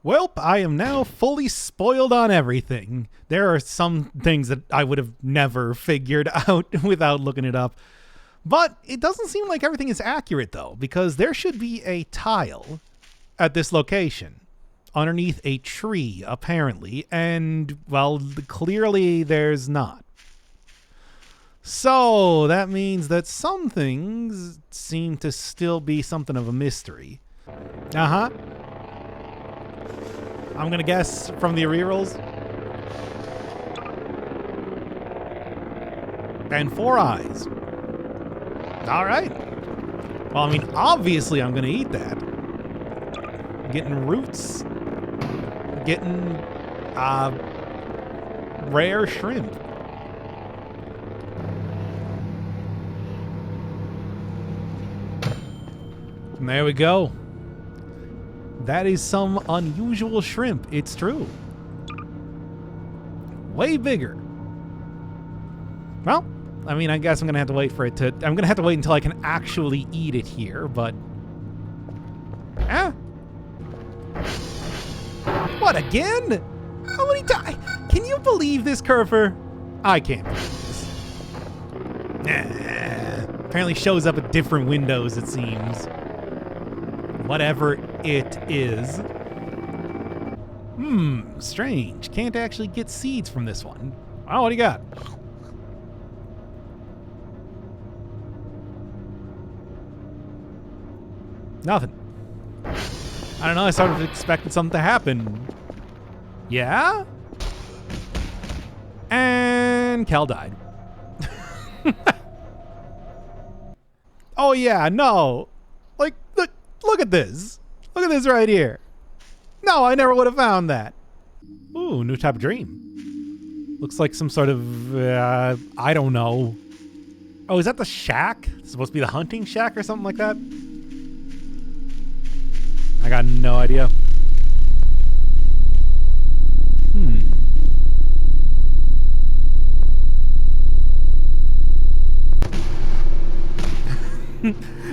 Welp, I am now fully spoiled on everything. There are some things that I would have never figured out without looking it up. But it doesn't seem like everything is accurate, though, because there should be a tile at this location underneath a tree, apparently, and, well, clearly there's not. So that means that some things seem to still be something of a mystery. Uh-huh. I'm gonna guess from the rerolls. And 4 eyes. All right. Well, I mean, obviously I'm gonna eat that. Getting roots. Getting rare shrimp. And there we go. That is some unusual shrimp. It's true. Way bigger. Well, I mean, I guess I'm gonna have to wait for it to... I'm gonna have to wait until I can actually eat it here, but... What, again? How many times? Can you believe this, Kerfur? I can't believe this. Apparently shows up at different windows, it seems. Whatever it is. Strange. Can't actually get seeds from this one. Oh, what do you got? Nothing. I don't know, I sort of expected something to happen. Yeah? And Cal died. Oh yeah, no. Like, look at this. Look at this right here. No, I never would have found that. Ooh, new type of dream. Looks like some sort of, I don't know. Oh, is that the shack? It's supposed to be the hunting shack or something like that? I got no idea.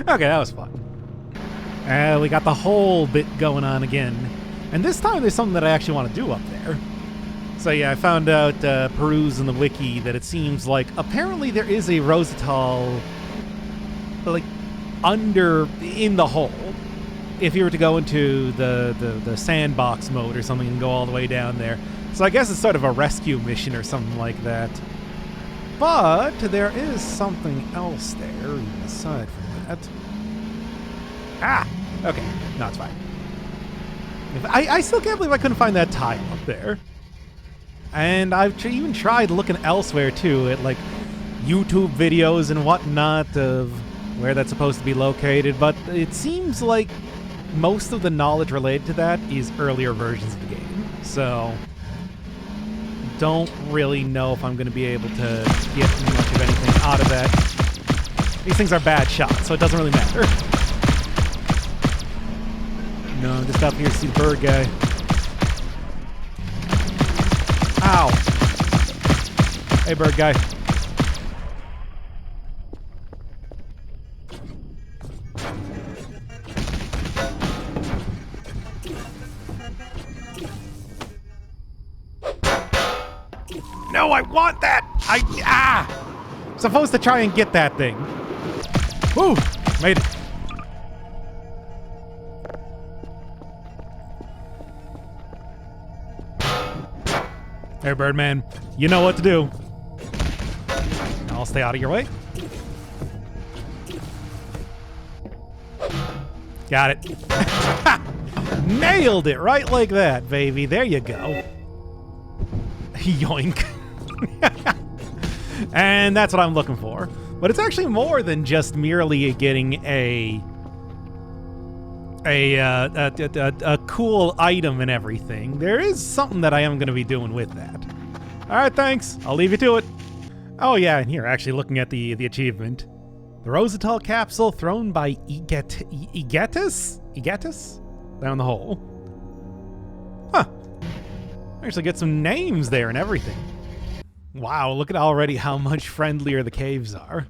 Okay, that was fun. We got the whole bit going on again. And this time there's something that I actually want to do up there. So yeah, I found out, perusing the wiki, that it seems like apparently there is a Rosal, like, in the hole. If you were to go into the sandbox mode or something and go all the way down there. So I guess it's sort of a rescue mission or something like that. But there is something else there, even aside from that. Ah! Okay. No, it's fine. I still can't believe I couldn't find that tile up there. And I've even tried looking elsewhere, too, at, like, YouTube videos and whatnot of where that's supposed to be located. But it seems like most of the knowledge related to that is earlier versions of the game. So... don't really know if I'm going to be able to get much of anything out of that. These things are bad shots, so it doesn't really matter. No, I'm just up here to see the bird guy. Ow. Hey, bird guy. No, I want that! I'm supposed to try and get that thing. Woo! Made it. Hey, Birdman. You know what to do. I'll stay out of your way. Got it. Nailed it right like that, baby. There you go. Yoink. And that's what I'm looking for. But it's actually more than just merely getting a cool item and everything. There is something that I am going to be doing with that. All right, thanks. I'll leave you to it. Oh yeah, and here, actually looking at the achievement. The Rosal capsule thrown by Egetus down the hole. Huh. Actually get some names there and everything. Wow, look at already how much friendlier the caves are.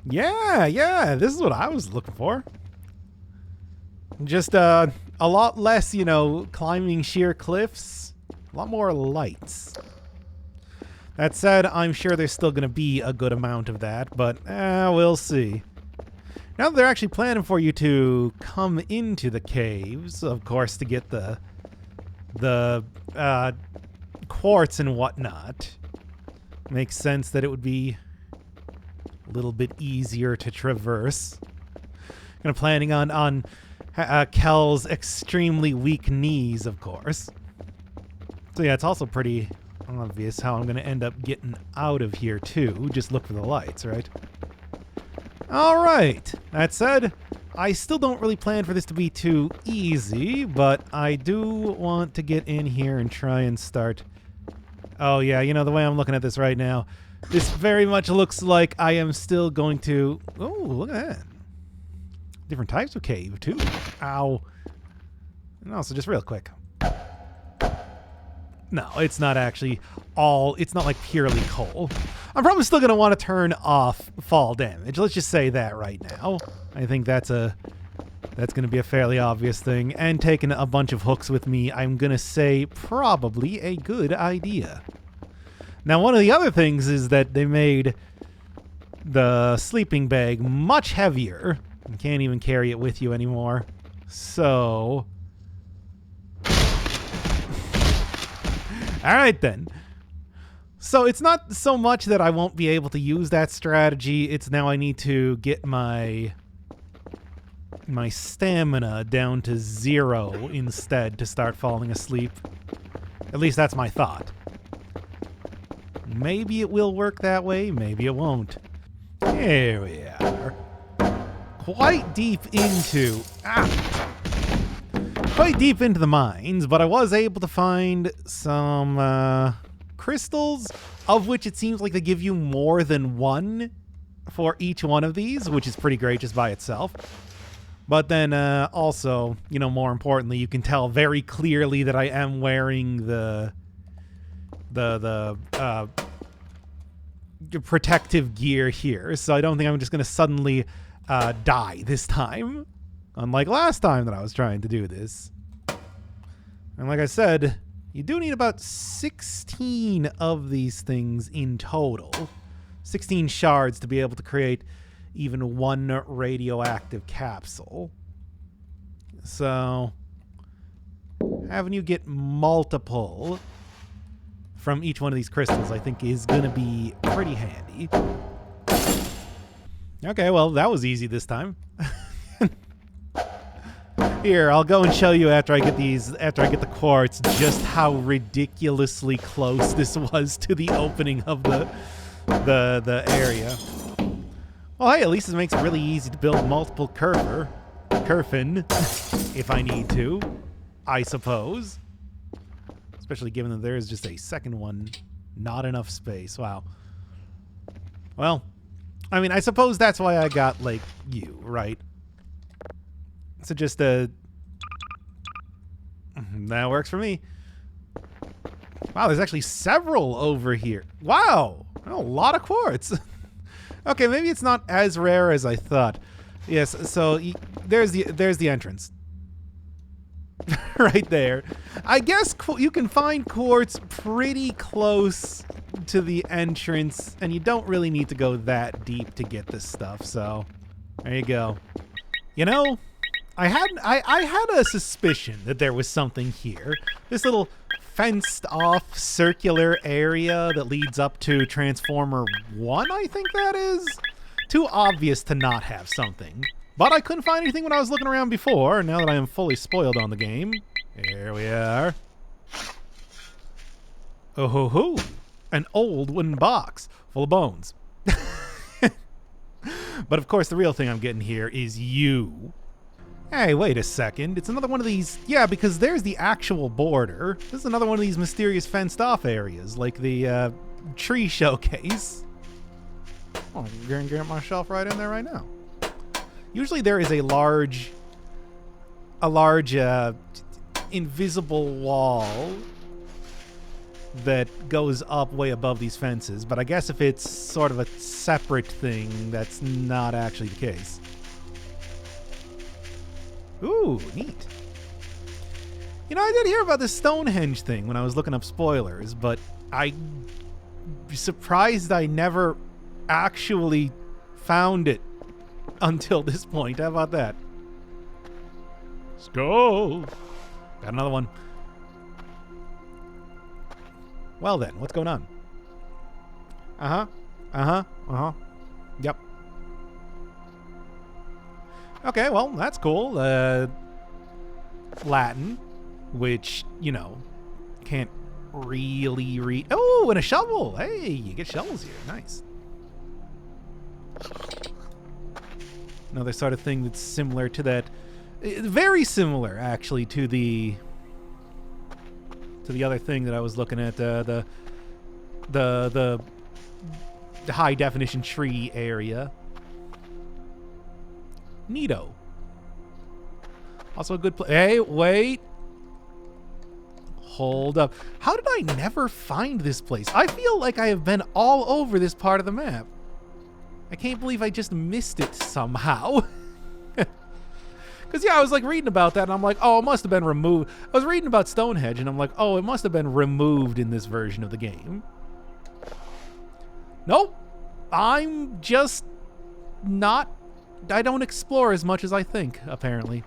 Yeah, this is what I was looking for. Just, A lot less, you know, climbing sheer cliffs. A lot more lights. That said, I'm sure there's still going to be a good amount of that, but we'll see. Now that they're actually planning for you to come into the caves, of course, to get the quartz and whatnot, makes sense that it would be a little bit easier to traverse. Kind of planning on Kel's extremely weak knees, of course. So yeah, it's also pretty obvious how I'm going to end up getting out of here, too. Just look for the lights, right? All right. That said, I still don't really plan for this to be too easy, but I do want to get in here and try and start... Oh, yeah, you know, the way I'm looking at this right now, this very much looks like I am still going to... Oh, look at that. Different types of cave, too. Ow. And also, just real quick. No, it's not actually all... It's not like purely coal. I'm probably still going to want to turn off fall damage. Let's just say that right now. I think that's going to be a fairly obvious thing. And taking a bunch of hooks with me, I'm going to say probably a good idea. Now, one of the other things is that they made the sleeping bag much heavier. You can't even carry it with you anymore. So... All right, then. So it's not so much that I won't be able to use that strategy. It's now I need to get my stamina down to 0 instead to start falling asleep. At least that's my thought. Maybe it will work that way. Maybe it won't. Here we are. Quite deep into... Quite deep into the mines, but I was able to find some crystals, of which it seems like they give you more than one for each one of these, which is pretty great just by itself. But then also, you know, more importantly, you can tell very clearly that I am wearing the protective gear here, so I don't think I'm just going to suddenly die this time. Unlike last time that I was trying to do this. And like I said, you do need about 16 of these things in total. 16 shards to be able to create even one radioactive capsule. So, having you get multiple from each one of these crystals, I think, is going to be pretty handy. Okay, well, that was easy this time. Here, I'll go and show you after I get the quartz, just how ridiculously close this was to the opening of the area. Well, hey, at least it makes it really easy to build multiple Kerfur, if I need to, I suppose. Especially given that there is just a second one, not enough space. Wow. Well, I mean, I suppose that's why I got, like, you, right? So just that works for me. Wow, there's actually several over here. Wow, a lot of quartz. Okay, maybe it's not as rare as I thought. Yes, so there's the entrance. Right there. I guess you can find quartz pretty close to the entrance, and you don't really need to go that deep to get this stuff. So there you go. You know, I had a suspicion that there was something here. This little fenced-off circular area that leads up to Transformer 1, I think that is. Too obvious to not have something. But I couldn't find anything when I was looking around before. Now that I am fully spoiled on the game. Here we are. Oh ho ho. An old wooden box full of bones. But of course the real thing I'm getting here is you. Hey, wait a second. It's another one of these... Yeah, because there's the actual border. This is another one of these mysterious fenced-off areas, like the tree showcase. Oh, I'm going to get myself right in there right now. Usually there is a large invisible wall that goes up way above these fences, but I guess if it's sort of a separate thing, that's not actually the case. Ooh, neat. You know, I did hear about the Stonehenge thing when I was looking up spoilers, but I'm surprised I never actually found it until this point. How about that? Let's go. Got another one. Well then, what's going on? Yep. Okay, well, that's cool. Latin, which, you know, can't really read. Oh, and a shovel. Hey, you get shovels here. Nice. Another sort of thing that's similar to that. Very similar, actually, to the other thing that I was looking at. The high definition tree area. Neato. Also a good place. Hey, wait. Hold up. How did I never find this place? I feel like I have been all over this part of the map. I can't believe I just missed it somehow. Because, yeah, I was, like, reading about that, and I'm like, oh, it must have been removed. I was reading about Stonehenge, and I'm like, oh, it must have been removed in this version of the game. Nope. I'm just not... I don't explore as much as I think, apparently.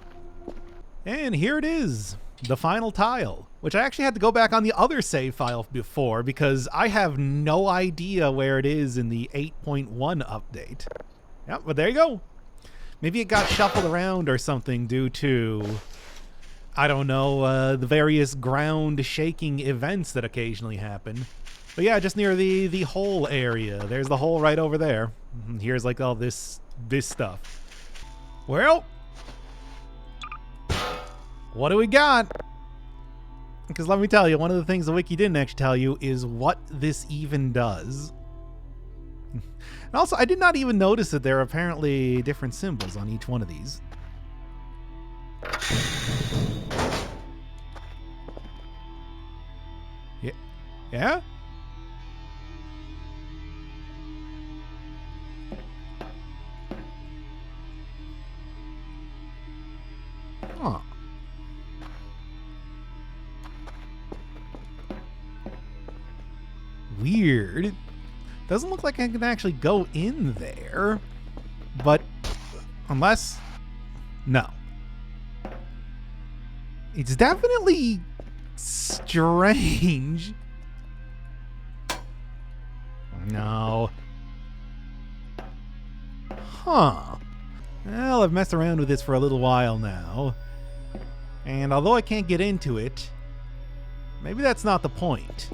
And here it is, the final tile, which I actually had to go back on the other save file before because I have no idea where it is in the 8.1 update. Yep, but there you go. Maybe it got shuffled around or something due to, I don't know, the various ground shaking events that occasionally happen. But yeah, just near the hole area. There's the hole right over there. And here's like all this stuff. Well, what do we got? Because let me tell you, one of the things the wiki didn't actually tell you is what this even does. And also, I did not even notice that there are apparently different symbols on each one of these. Yeah? Yeah? Huh. Weird. Doesn't look like I can actually go in there. But unless... No. It's definitely strange. No. Huh. Well, I've messed around with this for a little while now. And although I can't get into it, maybe that's not the point.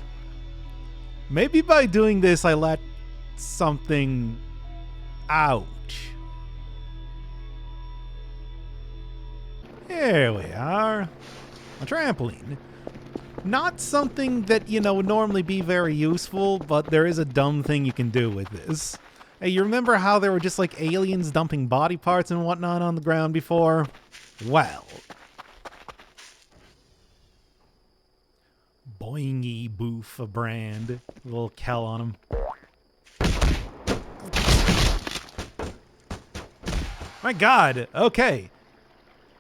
Maybe by doing this, I let something out. Here we are. A trampoline. Not something that, you know, would normally be very useful, but there is a dumb thing you can do with this. Hey, you remember how there were just like aliens dumping body parts and whatnot on the ground before? Well. Boingy Boof, a brand. A little Kel on him. My God. Okay.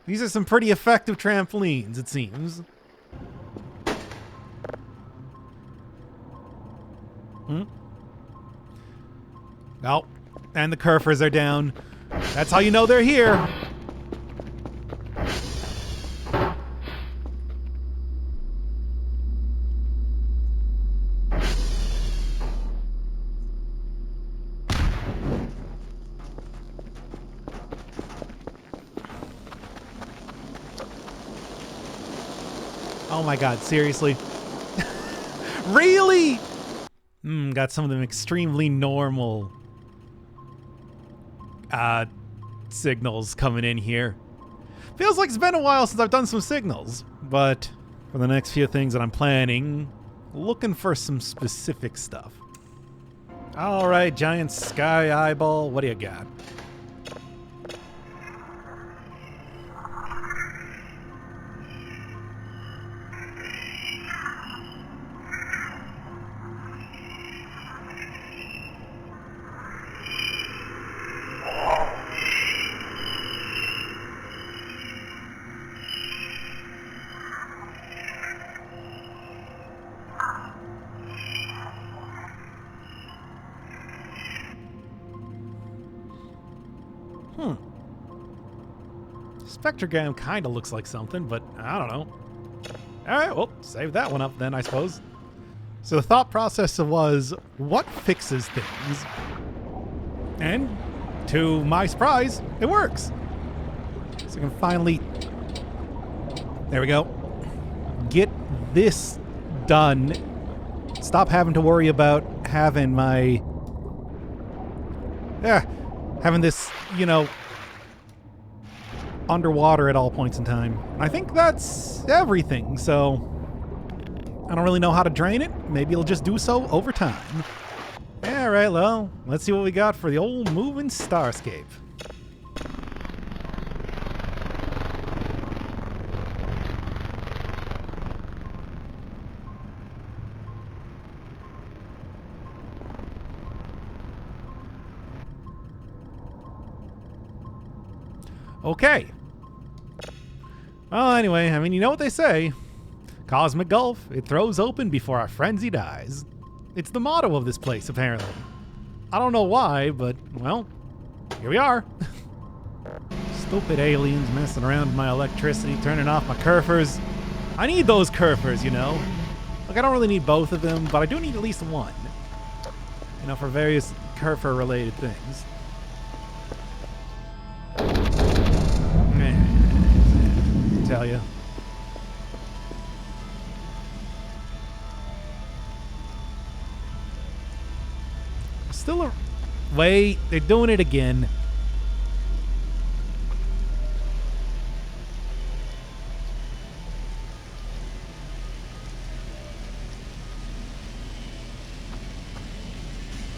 These are some pretty effective trampolines, it seems. Oh, and the Kerfurs are down. That's how you know they're here. Oh my God, seriously? Really? Got some of them extremely normal signals coming in here. Feels like it's been a while since I've done some signals, but for the next few things that I'm planning, looking for some specific stuff. All right, giant sky eyeball, what do you got? Spectrogram kind of looks like something, but I don't know. All right, well, save that one up then, I suppose. So the thought process was, what fixes things? And to my surprise, it works. So I can finally, there we go, get this done. Stop having to worry about having my, having this, you know, underwater at all points in time. I think that's everything, so I don't really know how to drain it. Maybe it'll just do so over time. All right, well, let's see what we got for the old moving starscape. Okay. Well, anyway, I mean, you know what they say. Cosmic Gulf, it throws open before our frenzy dies. It's the motto of this place, apparently. I don't know why, but, well, here we are. Stupid aliens messing around with my electricity, turning off my Kerfurs. I need those Kerfurs, you know? Like, I don't really need both of them, but I do need at least one. You know, for various Kerfur-related things. Tell you. Still a... Wait, they're doing it again.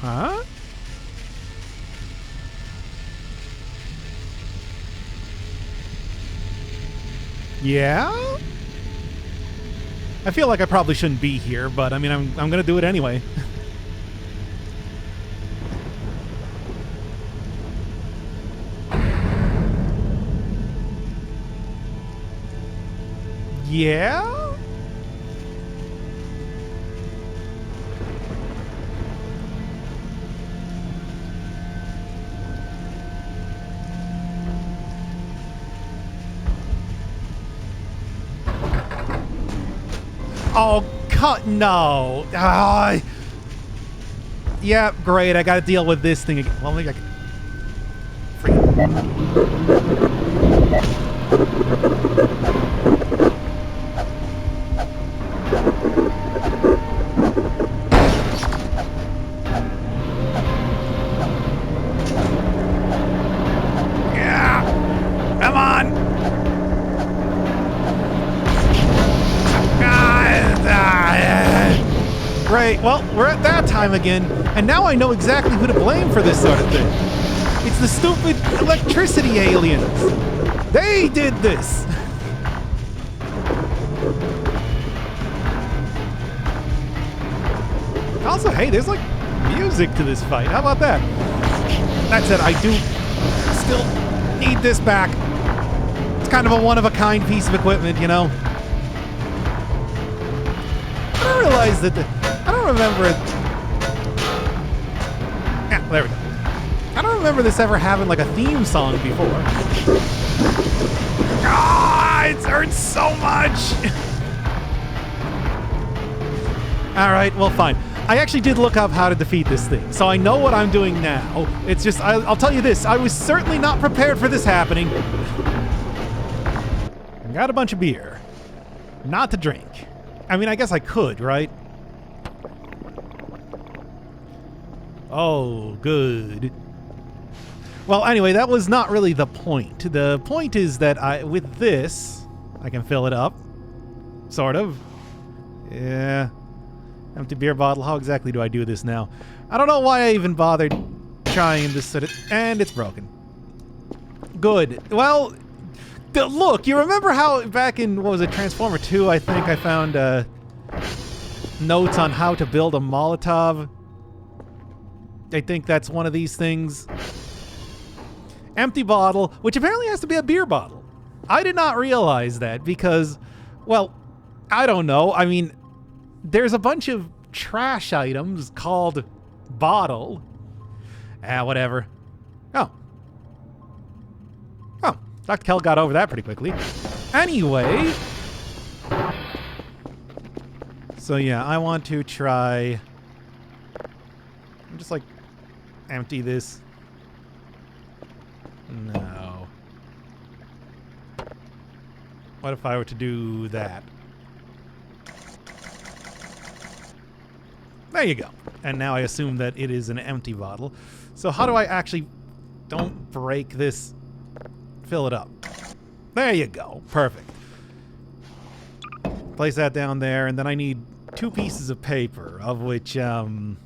Huh? Yeah? I feel like I probably shouldn't be here, but I mean, I'm gonna do it anyway. Yeah? Oh, no. Yeah, great. I gotta deal with this thing again. Well, maybe I can... Yeah! Come on! Great, well, we're at that time again, and now I know exactly who to blame for this sort of thing. It's the stupid electricity aliens. They did this. Also, hey, there's like music to this fight. How about that? That said, I do still need this back. It's kind of a one-of-a-kind piece of equipment, you know? I realized that I don't remember it. Yeah, there we go. I don't remember this ever having like a theme song before. Ah, it hurts so much. All right, well, fine. I actually did look up how to defeat this thing, so I know what I'm doing now. It's just, I'll tell you this, I was certainly not prepared for this happening. I got a bunch of beer. Not to drink. I mean, I guess I could, right? Oh, good. Well, anyway, that was not really the point. The point is that with this, I can fill it up. Sort of. Yeah. Empty beer bottle. How exactly do I do this now? I don't know why I even bothered trying this. And it's broken. Good. Well, look, you remember how back in, what was it, Transformer 2, I think I found notes on how to build a Molotov? I think that's one of these things. Empty bottle, which apparently has to be a beer bottle. I did not realize that because, well, I don't know. I mean, there's a bunch of trash items called bottle. Whatever. Oh. Dr. Kell got over that pretty quickly. Anyway. So yeah, I want to try... just like empty this. No. What if I were to do that? There you go. And now I assume that it is an empty bottle. So how do I actually... don't break this... fill it up. There you go. Perfect. Place that down there, and then I need 2 pieces of paper, of which, I'm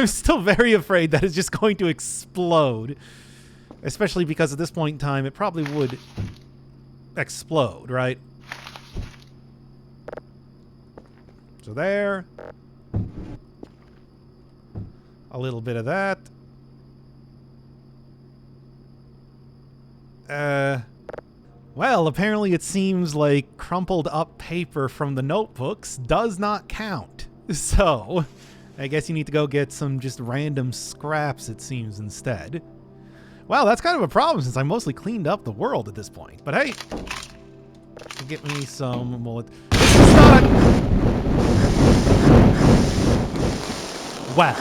still very afraid that it's just going to explode. Especially because at this point in time, it probably would explode, right? So there. A little bit of that. Well, apparently it seems like crumpled up paper from the notebooks does not count. So, I guess you need to go get some just random scraps, it seems, instead. Well, that's kind of a problem since I mostly cleaned up the world at this point. But hey, get me some mullet. This is not... Wow.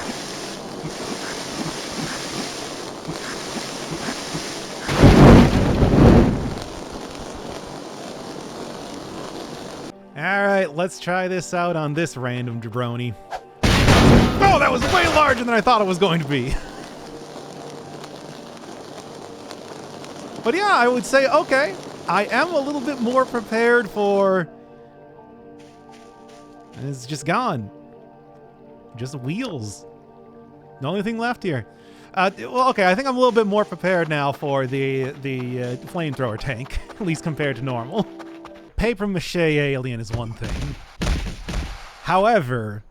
Alright, let's try this out on this random jabroni. Oh, that was way larger than I thought it was going to be. But yeah, I would say, okay, I am a little bit more prepared for... And it's just gone. Just wheels. The only thing left here. Well, okay, I think I'm a little bit more prepared now for the flamethrower tank, at least compared to normal. Paper mache alien is one thing. However,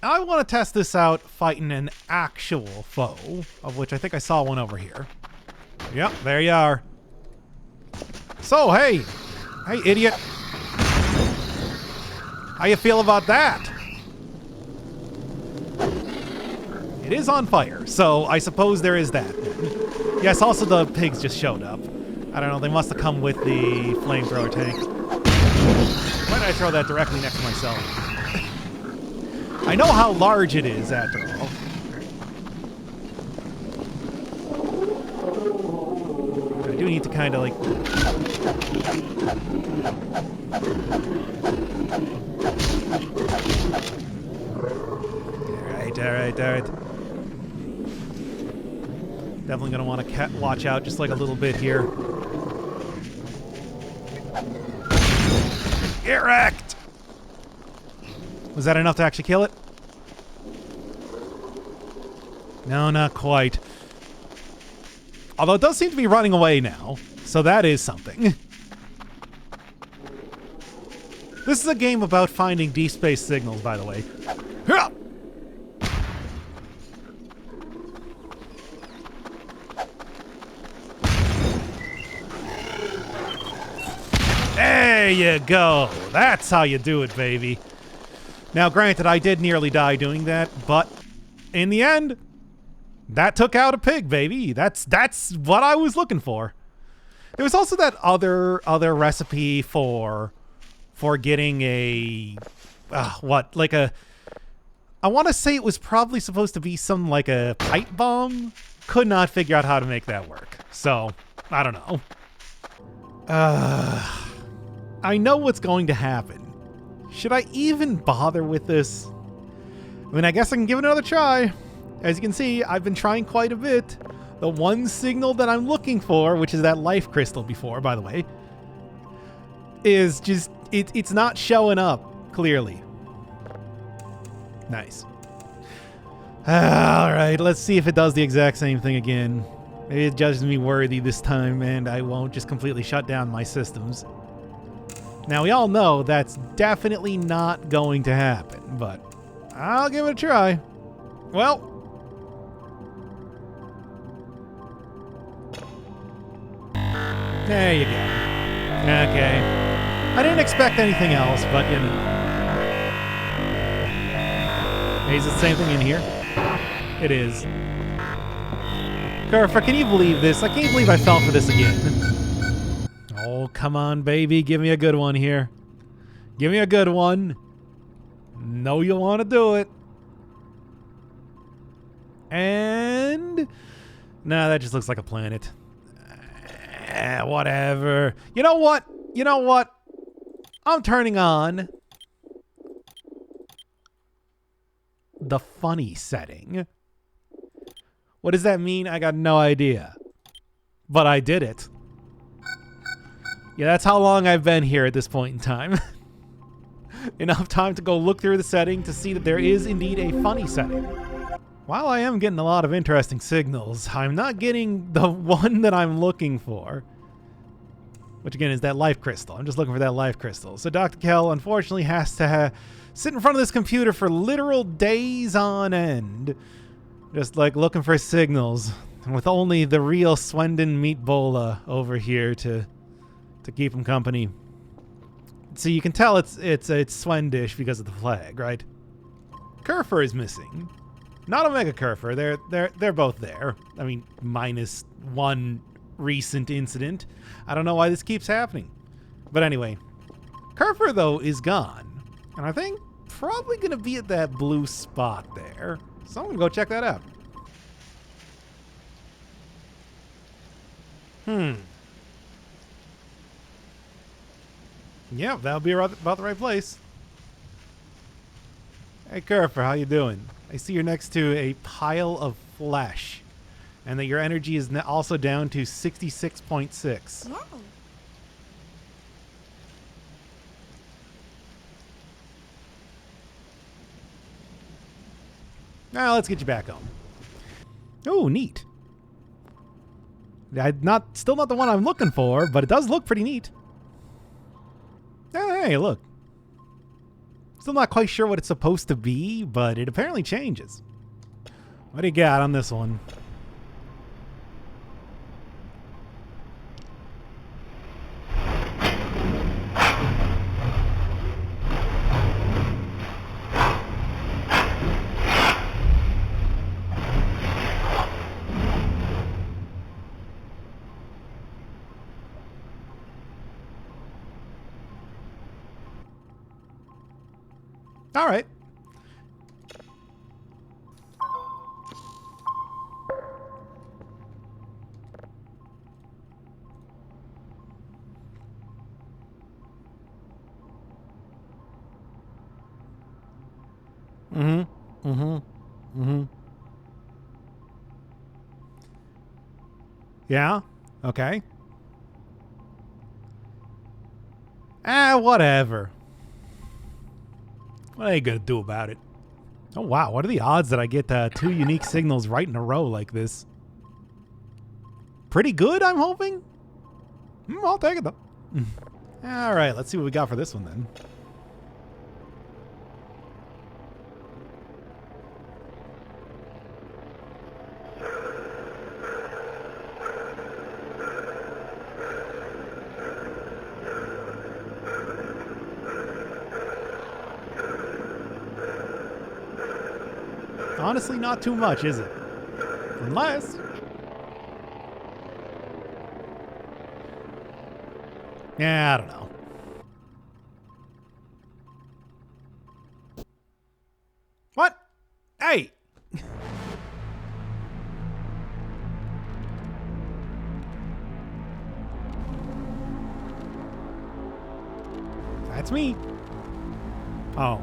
I want to test this out fighting an actual foe, of which I think I saw one over here. Yep, there you are. So, hey, idiot. How you feel about that? It is on fire, so I suppose there is that. Yes, also the pigs just showed up. I don't know, they must have come with the flamethrower tank. Why did I throw that directly next to myself? I know how large it is, after all. I do need to kind of like... Alright. Definitely gonna want to watch out just like a little bit here. Get wrecked! Was that enough to actually kill it? No, not quite. Although it does seem to be running away now, so that is something. This is a game about finding deep space signals, by the way. There you go. That's how you do it, baby. Now, granted, I did nearly die doing that, but in the end, that took out a pig, baby. That's what I was looking for. There was also that other recipe for getting a I want to say it was probably supposed to be some like a pipe bomb. Could not figure out how to make that work. So, I don't know. I know what's going to happen. Should I even bother with this? I mean, I guess I can give it another try. As you can see, I've been trying quite a bit. The one signal that I'm looking for, which is that life crystal before, by the way, is just, it's not showing up, clearly. Nice. Alright, let's see if it does the exact same thing again. Maybe it judges me worthy this time, and I won't just completely shut down my systems. Now, we all know that's definitely not going to happen, but I'll give it a try. Well, there you go. Okay. I didn't expect anything else, but you know. Hey, is it the same thing in here? It is. Kerfur, can you believe this? I can't believe I fell for this again. Oh, come on, baby. Give me a good one here. Give me a good one. Know you want to do it. And... nah, that just looks like a planet. Whatever. You know what? You know what? I'm turning on the funny setting. What does that mean? I got no idea. But I did it. Yeah, that's how long I've been here at this point in time. Enough time to go look through the setting to see that there is indeed a funny setting. While I am getting a lot of interesting signals, I'm not getting the one that I'm looking for. Which again is that life crystal. I'm just looking for that life crystal. So Dr. Kell unfortunately has to sit in front of this computer for literal days on end. Just like looking for signals. With only the real Swendon Meatbola over here to keep him company. So you can tell it's Swendish because of the flag, right? Kerfur is missing. Not Omega Kerfur. They're both there. I mean, minus one recent incident. I don't know why this keeps happening. But anyway, Kerfur though is gone. And I think probably gonna be at that blue spot there. So I'm gonna go check that out. Yeah, that'll be about the right place. Hey Kerfur, how you doing? I see you're next to a pile of flesh. And that your energy is also down to 66.6. Wow. Now let's get you back home. Oh, neat. Still not the one I'm looking for, but it does look pretty neat. Oh, hey, look. Still not quite sure what it's supposed to be, but it apparently changes. What do you got on this one? All right. Yeah? Okay. Whatever. What are you gonna do about it? Oh wow, what are the odds that I get 2 unique signals right in a row like this? Pretty good, I'm hoping? I'll take it though. Alright, let's see what we got for this one then. Honestly, not too much, is it? Unless... yeah, I don't know. What? Hey! That's me. Oh.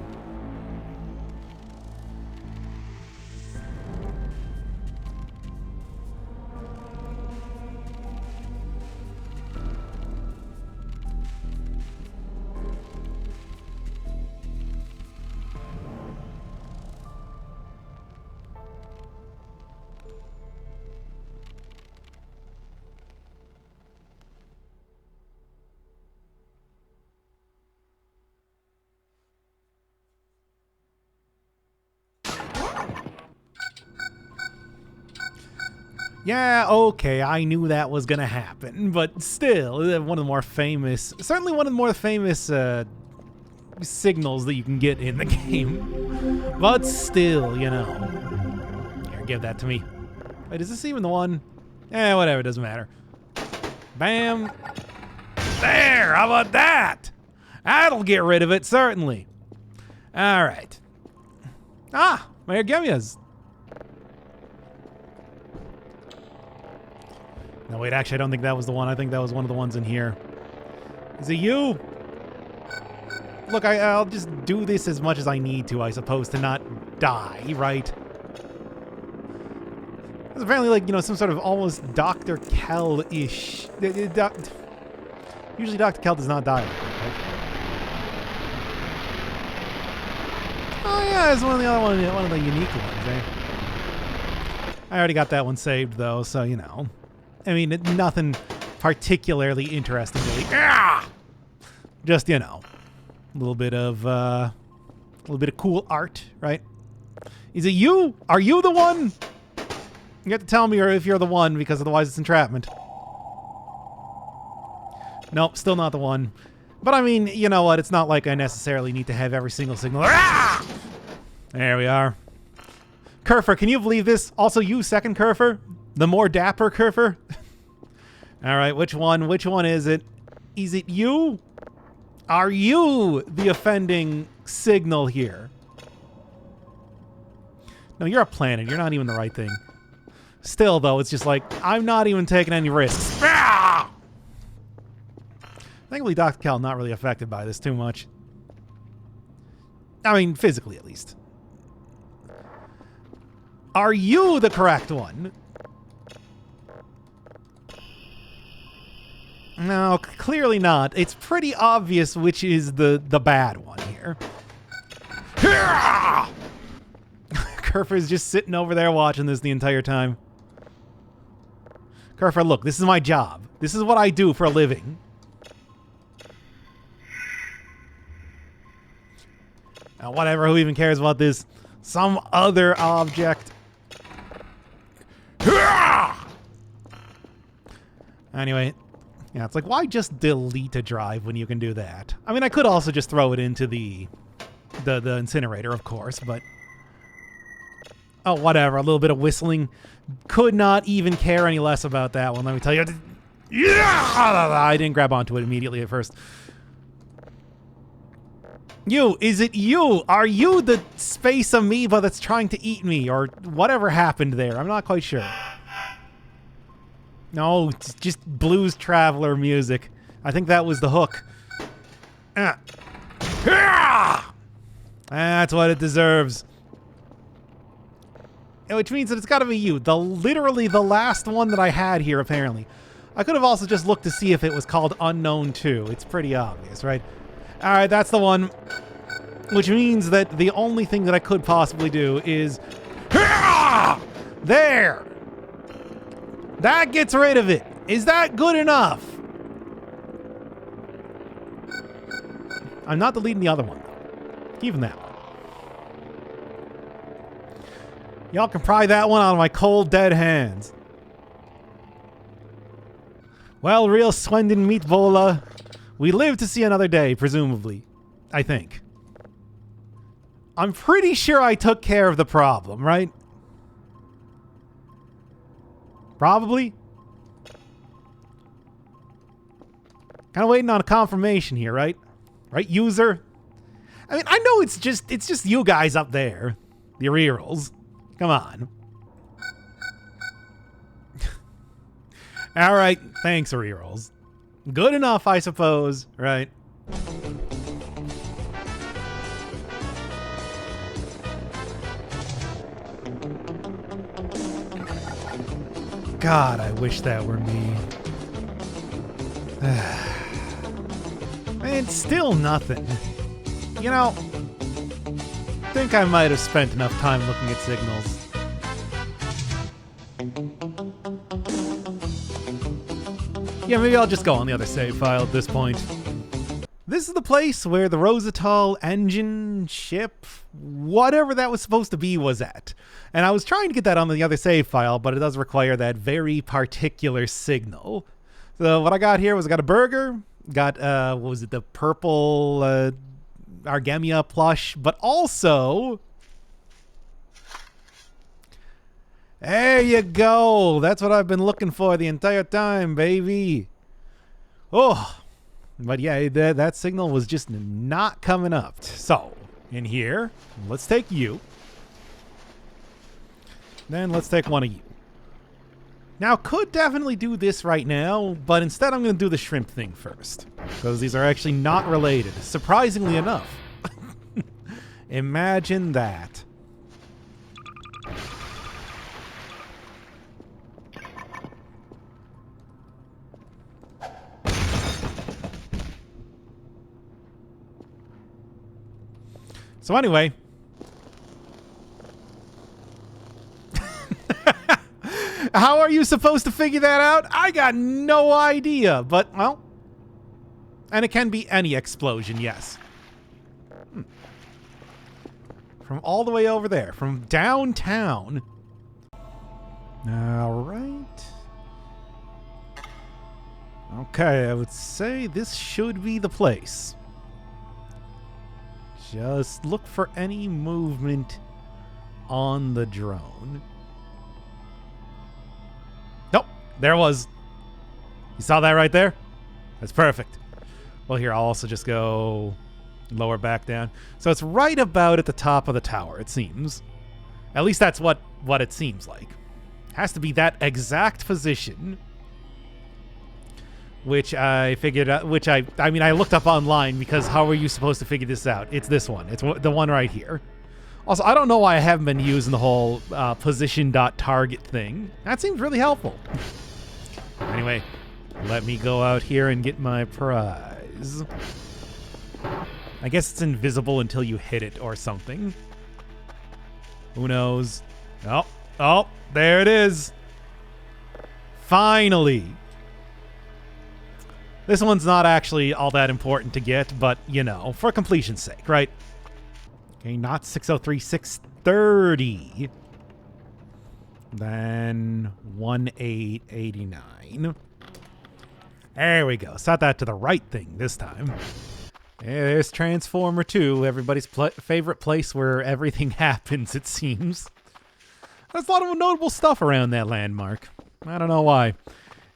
Yeah, okay, I knew that was gonna happen, but still, one of the more famous, certainly one of the more famous signals that you can get in the game. But still, you know. Here, give that to me. Wait, is this even the one? Eh, whatever, doesn't matter. Bam. There, how about that? That'll get rid of it, certainly. All right. Ah, my Argemias. No, wait, actually, I don't think that was the one. I think that was one of the ones in here. Is it you? Look, I'll just do this as much as I need to, I suppose, to not die, right? It's apparently like, you know, some sort of almost Dr. Kell-ish. Usually Dr. Kell does not die. Right? Oh yeah, it's one of the other one of the unique ones, eh? I already got that one saved though, so you know. I mean, nothing particularly interesting really. Ah! Just, you know, a little bit of cool art, right? Is it you? Are you the one? You have to tell me or if you're the one, because otherwise it's entrapment. Nope, still not the one. But I mean, you know what? It's not like I necessarily need to have every single signal. Ah! There we are. Kerfur, can you believe this? Also you, second Kerfur? The more dapper Kerfur? All right, which one? Which one is it? Is it you? Are you the offending signal here? No, you're a planet. You're not even the right thing. Still, though, it's just like, I'm not even taking any risks. Ah! Thankfully, Dr. Kell not really affected by this too much. I mean, physically, at least. Are you the correct one? No, clearly not. It's pretty obvious which is the bad one here. Kerfur's just sitting over there watching this the entire time. Kerfur, look, this is my job. This is what I do for a living. Now, whatever, who even cares about this? Some other object. Anyway, yeah, it's like, why just delete a drive when you can do that? I mean, I could also just throw it into the incinerator, of course, but... Oh, whatever, a little bit of whistling. Could not even care any less about that one, let me tell you. Yeah! I didn't grab onto it immediately at first. You, is it you? Are you the space amoeba that's trying to eat me? Or whatever happened there? I'm not quite sure. No, it's just blues traveler music. I think that was the hook. That's what it deserves. Which means that it's got to be you. Literally the last one that I had here, apparently. I could have also just looked to see if it was called Unknown 2. It's pretty obvious, right? All right, that's the one. Which means that the only thing that I could possibly do is... There! That gets rid of it. Is that good enough? I'm not deleting the other one. Keeping that one. Y'all can pry that one out of my cold, dead hands. Well, real Swendon Meatbola, we live to see another day, presumably. I think. I'm pretty sure I took care of the problem, right? Probably. Kind of waiting on a confirmation here, right? Right, user? I mean, I know it's just you guys up there. The Reals. Come on. All right, thanks, Rerolls. Good enough, I suppose, right? God, I wish that were me. Man, still nothing. You know, I think I might have spent enough time looking at signals. Yeah, maybe I'll just go on the other save file at this point. This is the place where the Rosal engine, ship, whatever that was supposed to be was at. And I was trying to get that on the other save file, but it does require that very particular signal. So what I got here was I got a burger, got, what was it, the purple Aramia plush, but also There you go. That's what I've been looking for the entire time, baby. Oh, but yeah, that signal was just not coming up. So, in here, let's take you. Then let's take one of you. Now, could definitely do this right now, but instead I'm going to do the shrimp thing first. Because these are actually not related, surprisingly enough. Imagine that. So anyway, how are you supposed to figure that out? I got no idea, but well, and it can be any explosion, yes. From all the way over there, from downtown. All right. Okay, I would say this should be the place. Just look for any movement on the drone. Nope, there was. You saw that right there? That's perfect. Well, here, I'll also just go lower back down. So it's right about at the top of the tower, it seems. At least that's what it seems like. Has to be that exact position. Which I figured out, I mean, I looked up online because how are you supposed to figure this out? It's this one. It's the one right here. Also, I don't know why I haven't been using the whole position.target thing. That seems really helpful. Anyway, let me go out here and get my prize. I guess it's invisible until you hit it or something. Who knows? Oh, there it is. Finally. This one's not actually all that important to get, but, you know, for completion's sake, right? Okay, not 603, 630. Then 1889. There we go. Set that to the right thing this time. There's Transformer 2, everybody's favorite place where everything happens, it seems. There's a lot of notable stuff around that landmark. I don't know why.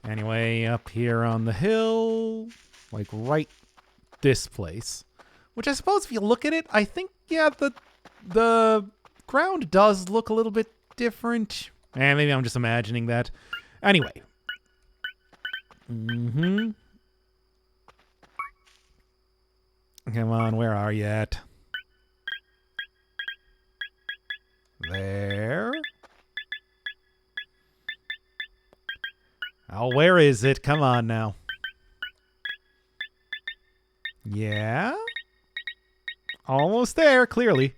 Anyway, up here on the hill, like right this place. Which I suppose if you look at it, I think, yeah, the ground does look a little bit different. Maybe I'm just imagining that. Anyway. Come on, where are you at? There. Oh, where is it? Come on now. Yeah? Almost there, clearly.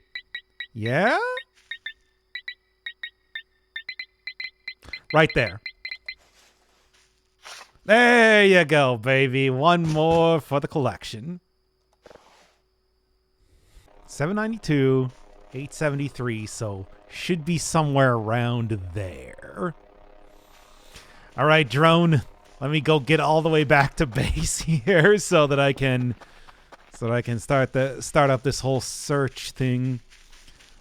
Yeah? Right there. There you go, baby. One more for the collection. 792, 873, so should be somewhere around there. All right, drone, let me go get all the way back to base here so that I can start up this whole search thing.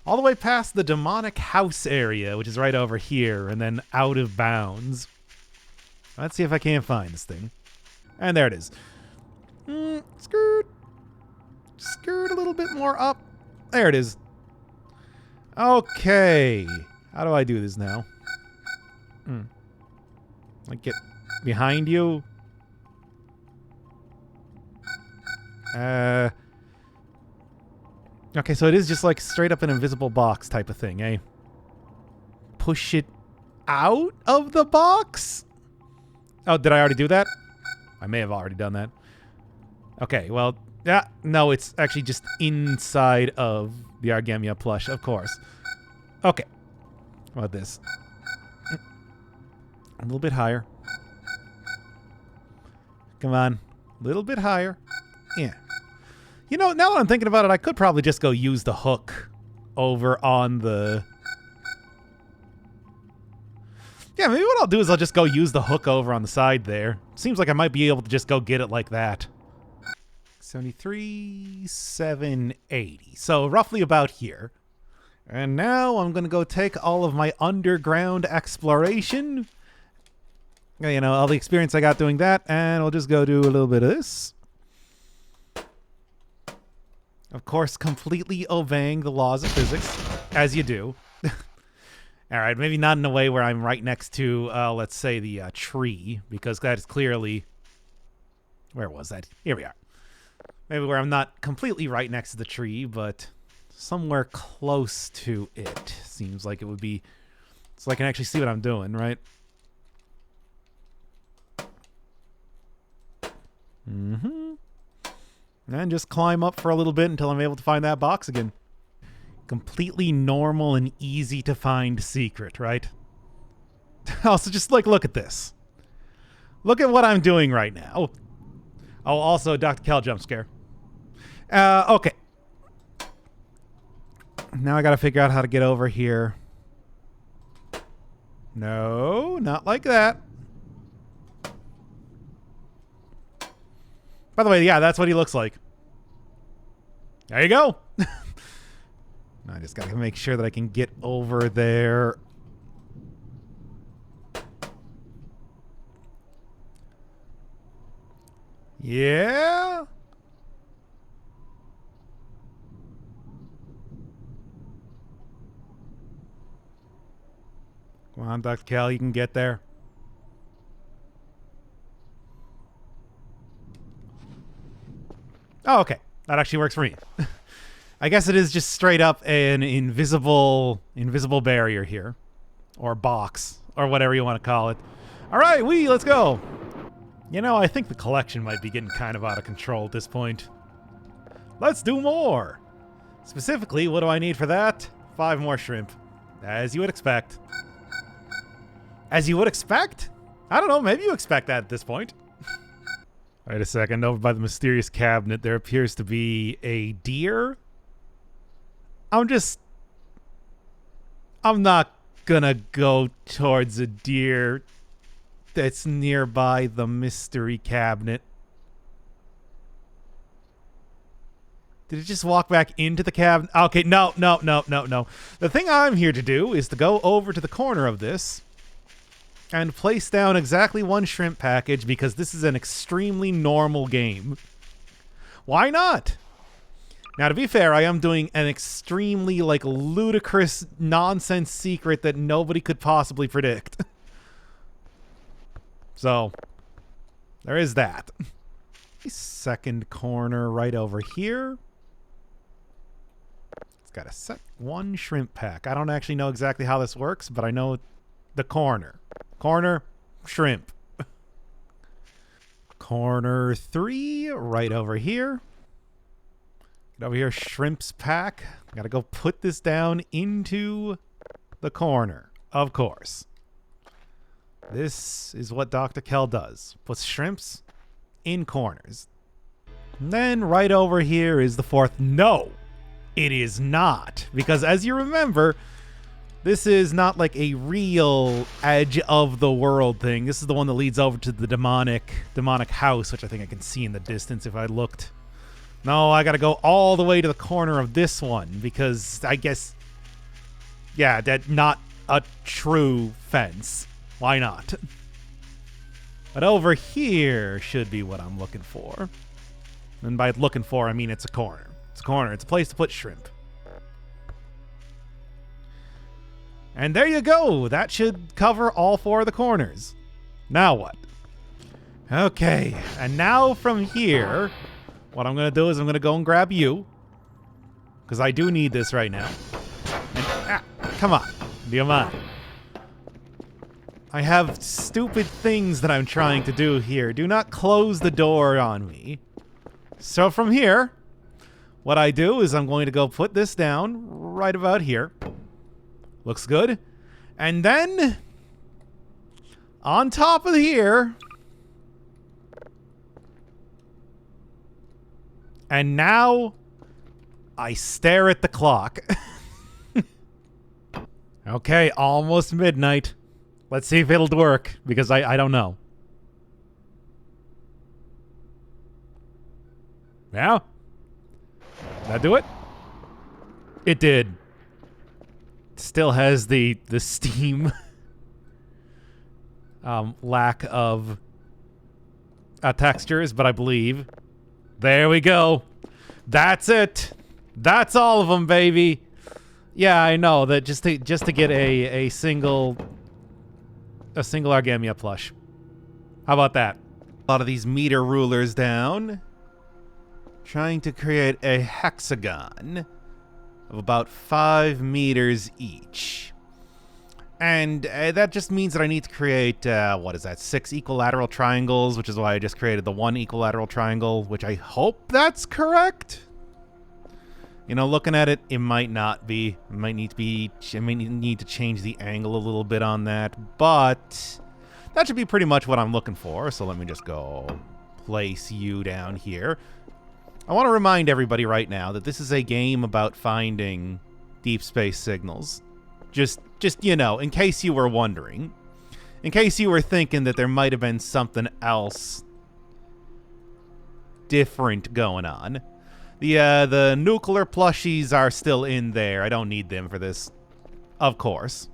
All the way past the demonic house area, which is right over here, and then out of bounds. Let's see if I can't find this thing. And there it is. Skirt a little bit more up. There it is. Okay. How do I do this now? Like get behind you. Okay, so it is just like straight up an invisible box type of thing, eh? Push it out of the box? Oh, did I already do that? I may have already done that. Okay, well, yeah, no, it's actually just inside of the Aramia plush, of course. Okay. How about this? A little bit higher. Come on. A little bit higher. Yeah. You know, now that I'm thinking about it, I could probably just go use the hook over on the... Yeah, maybe what I'll do is I'll just go use the hook over on the side there. Seems like I might be able to just go get it like that. 73, 780. So roughly about here. And now I'm going to go take all of my underground exploration. You know, all the experience I got doing that, and we'll just go do a little bit of this. Of course, completely obeying the laws of physics, as you do. All right, maybe not in a way where I'm right next to, let's say, the tree, because that is clearly... Where was that? Here we are. Maybe where I'm not completely right next to the tree, but somewhere close to it. Seems like it would be... So I can actually see what I'm doing, right? Mm-hmm. And just climb up for a little bit until I'm able to find that box again. Completely normal and easy to find secret, right? Also, just like, look at this. Look at what I'm doing right now. Oh, also, Dr. Kel jump scare. Okay. Now I gotta figure out how to get over here. No, not like that. By the way, yeah, that's what he looks like. There you go. I just gotta make sure that I can get over there. Yeah? Come on, Dr. Cal, you can get there. Oh, okay. That actually works for me. I guess it is just straight up an invisible barrier here. Or box. Or whatever you want to call it. Alright, let's go. You know, I think the collection might be getting kind of out of control at this point. Let's do more! Specifically, what do I need for that? 5 more shrimp. As you would expect. As you would expect? I don't know, maybe you expect that at this point. Wait a second, over by the mysterious cabinet, there appears to be a deer. I'm not gonna go towards a deer that's nearby the mystery cabinet. Did it just walk back into the cabinet? Okay, no. The thing I'm here to do is to go over to the corner of this and place down exactly 1 shrimp package because this is an extremely normal game. Why not? Now, to be fair, I am doing an extremely, like, ludicrous nonsense secret that nobody could possibly predict. So, there is that. Second corner right over here. It's got a set 1 shrimp pack. I don't actually know exactly how this works, but I know the corner. Corner, shrimp. Corner 3, right over here. Get over here, shrimps pack. Gotta go put this down into the corner, of course. This is what Dr. Kel does. Puts shrimps in corners. And then right over here is the 4th. No, it is not. Because as you remember, this is not like a real edge of the world thing. This is the one that leads over to the demonic house, which I think I can see in the distance if I looked. No, I gotta go all the way to the corner of this one because I guess, yeah, that's not a true fence. Why not? But over here should be what I'm looking for. And by looking for, I mean it's a corner. It's a corner. It's a place to put shrimp. And there you go. That should cover all 4 of the corners. Now what? Okay. And now from here, what I'm going to do is I'm going to go and grab you. Because I do need this right now. And, come on. Do you mind? I have stupid things that I'm trying to do here. Do not close the door on me. So from here, what I do is I'm going to go put this down right about here. Looks good. And then, on top of here, and now, I stare at the clock. Okay, almost midnight. Let's see if it'll work, because I don't know. Yeah? Did that do it? It did. Still has the steam lack of textures, but I believe. There we go. That's it. That's all of them, baby. Yeah, I know that just to get a single Aramia plush. How about that? A lot of these meter rulers down. Trying to create a hexagon of about 5 meters each. And that just means that I need to create, what is that, 6 equilateral triangles, which is why I just created the 1 equilateral triangle, which I hope that's correct. You know, looking at it, it might not be. It might need to change the angle a little bit on that, but that should be pretty much what I'm looking for. So let me just go place you down here. I want to remind everybody right now that this is a game about finding deep space signals. Just you know, in case you were wondering. In case you were thinking that there might have been something else different going on. The nuclear plushies are still in there. I don't need them for this, of course.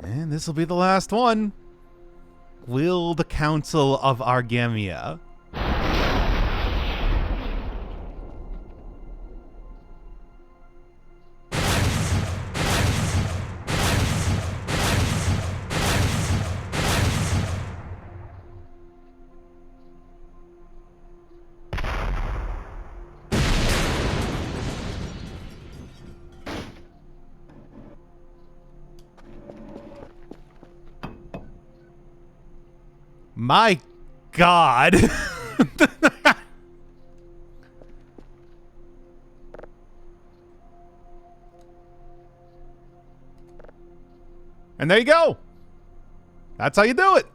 And this will be the last one. Will the Council of Aramia. My God. And there you go. That's how you do it.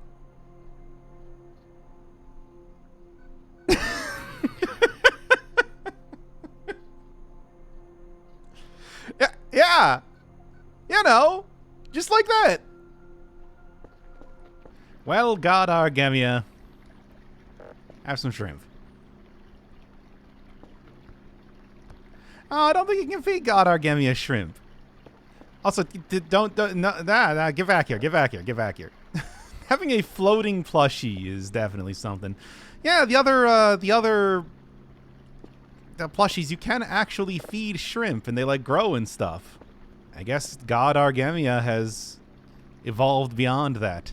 Yeah. You know, just like that. Well, God, Aramia. Have some shrimp. Oh, I don't think you can feed God Aramia shrimp. Also, don't get back here, get back here, get back here. Having a floating plushie is definitely something. Yeah, the plushies, you can actually feed shrimp and they like grow and stuff. I guess God Aramia has evolved beyond that.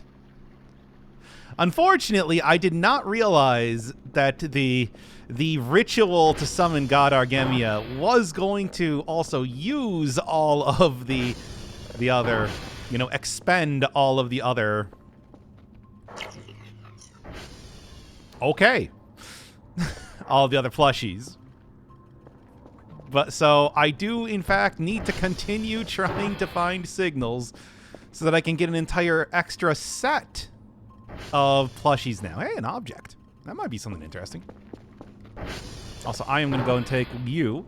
Unfortunately, I did not realize that the ritual to summon God Aramia was going to also use all of the other, you know, expend all of the other. Okay. All of the other plushies. But so I do, in fact, need to continue trying to find signals so that I can get an entire extra set of plushies now. Hey, an object. That might be something interesting. Also, I am going to go and take you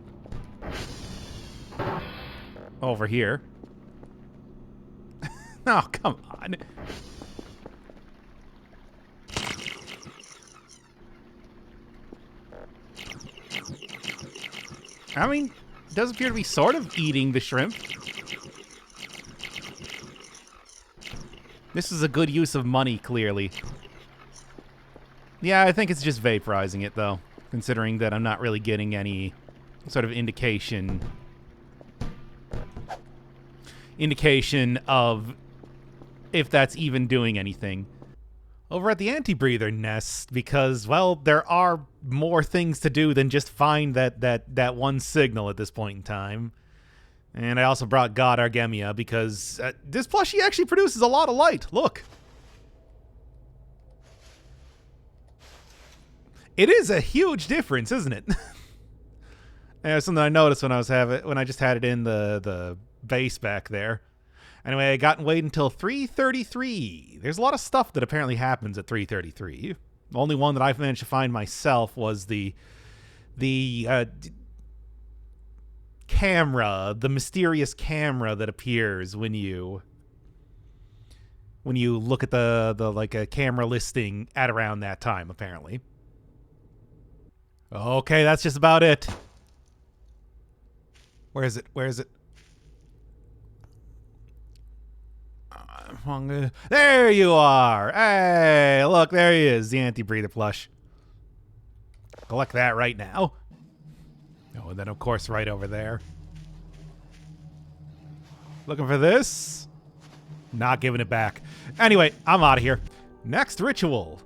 over here. Oh, come on. I mean, it does appear to be sort of eating the shrimp. This is a good use of money, clearly. Yeah, I think it's just vaporizing it, though, considering that I'm not really getting any sort of indication of if that's even doing anything. Over at the anti-breather nest, because, well, there are more things to do than just find that one signal at this point in time. And I also brought God Aramia because this plushie actually produces a lot of light. Look. It is a huge difference, isn't it? Yeah, something I noticed when I just had it in the base back there. Anyway, I got and wait until 3:33. There's a lot of stuff that apparently happens at 3:33. The only one that I've managed to find myself was the camera, the mysterious camera that appears when you look at the like a camera listing at around that time, apparently. Okay, that's just about it. Where is it? Where is it? There you are. Hey, look, there he is, the anti-breather plush. Collect that right now. Oh, and then, of course, right over there. Looking for this? Not giving it back. Anyway, I'm out of here. Next ritual,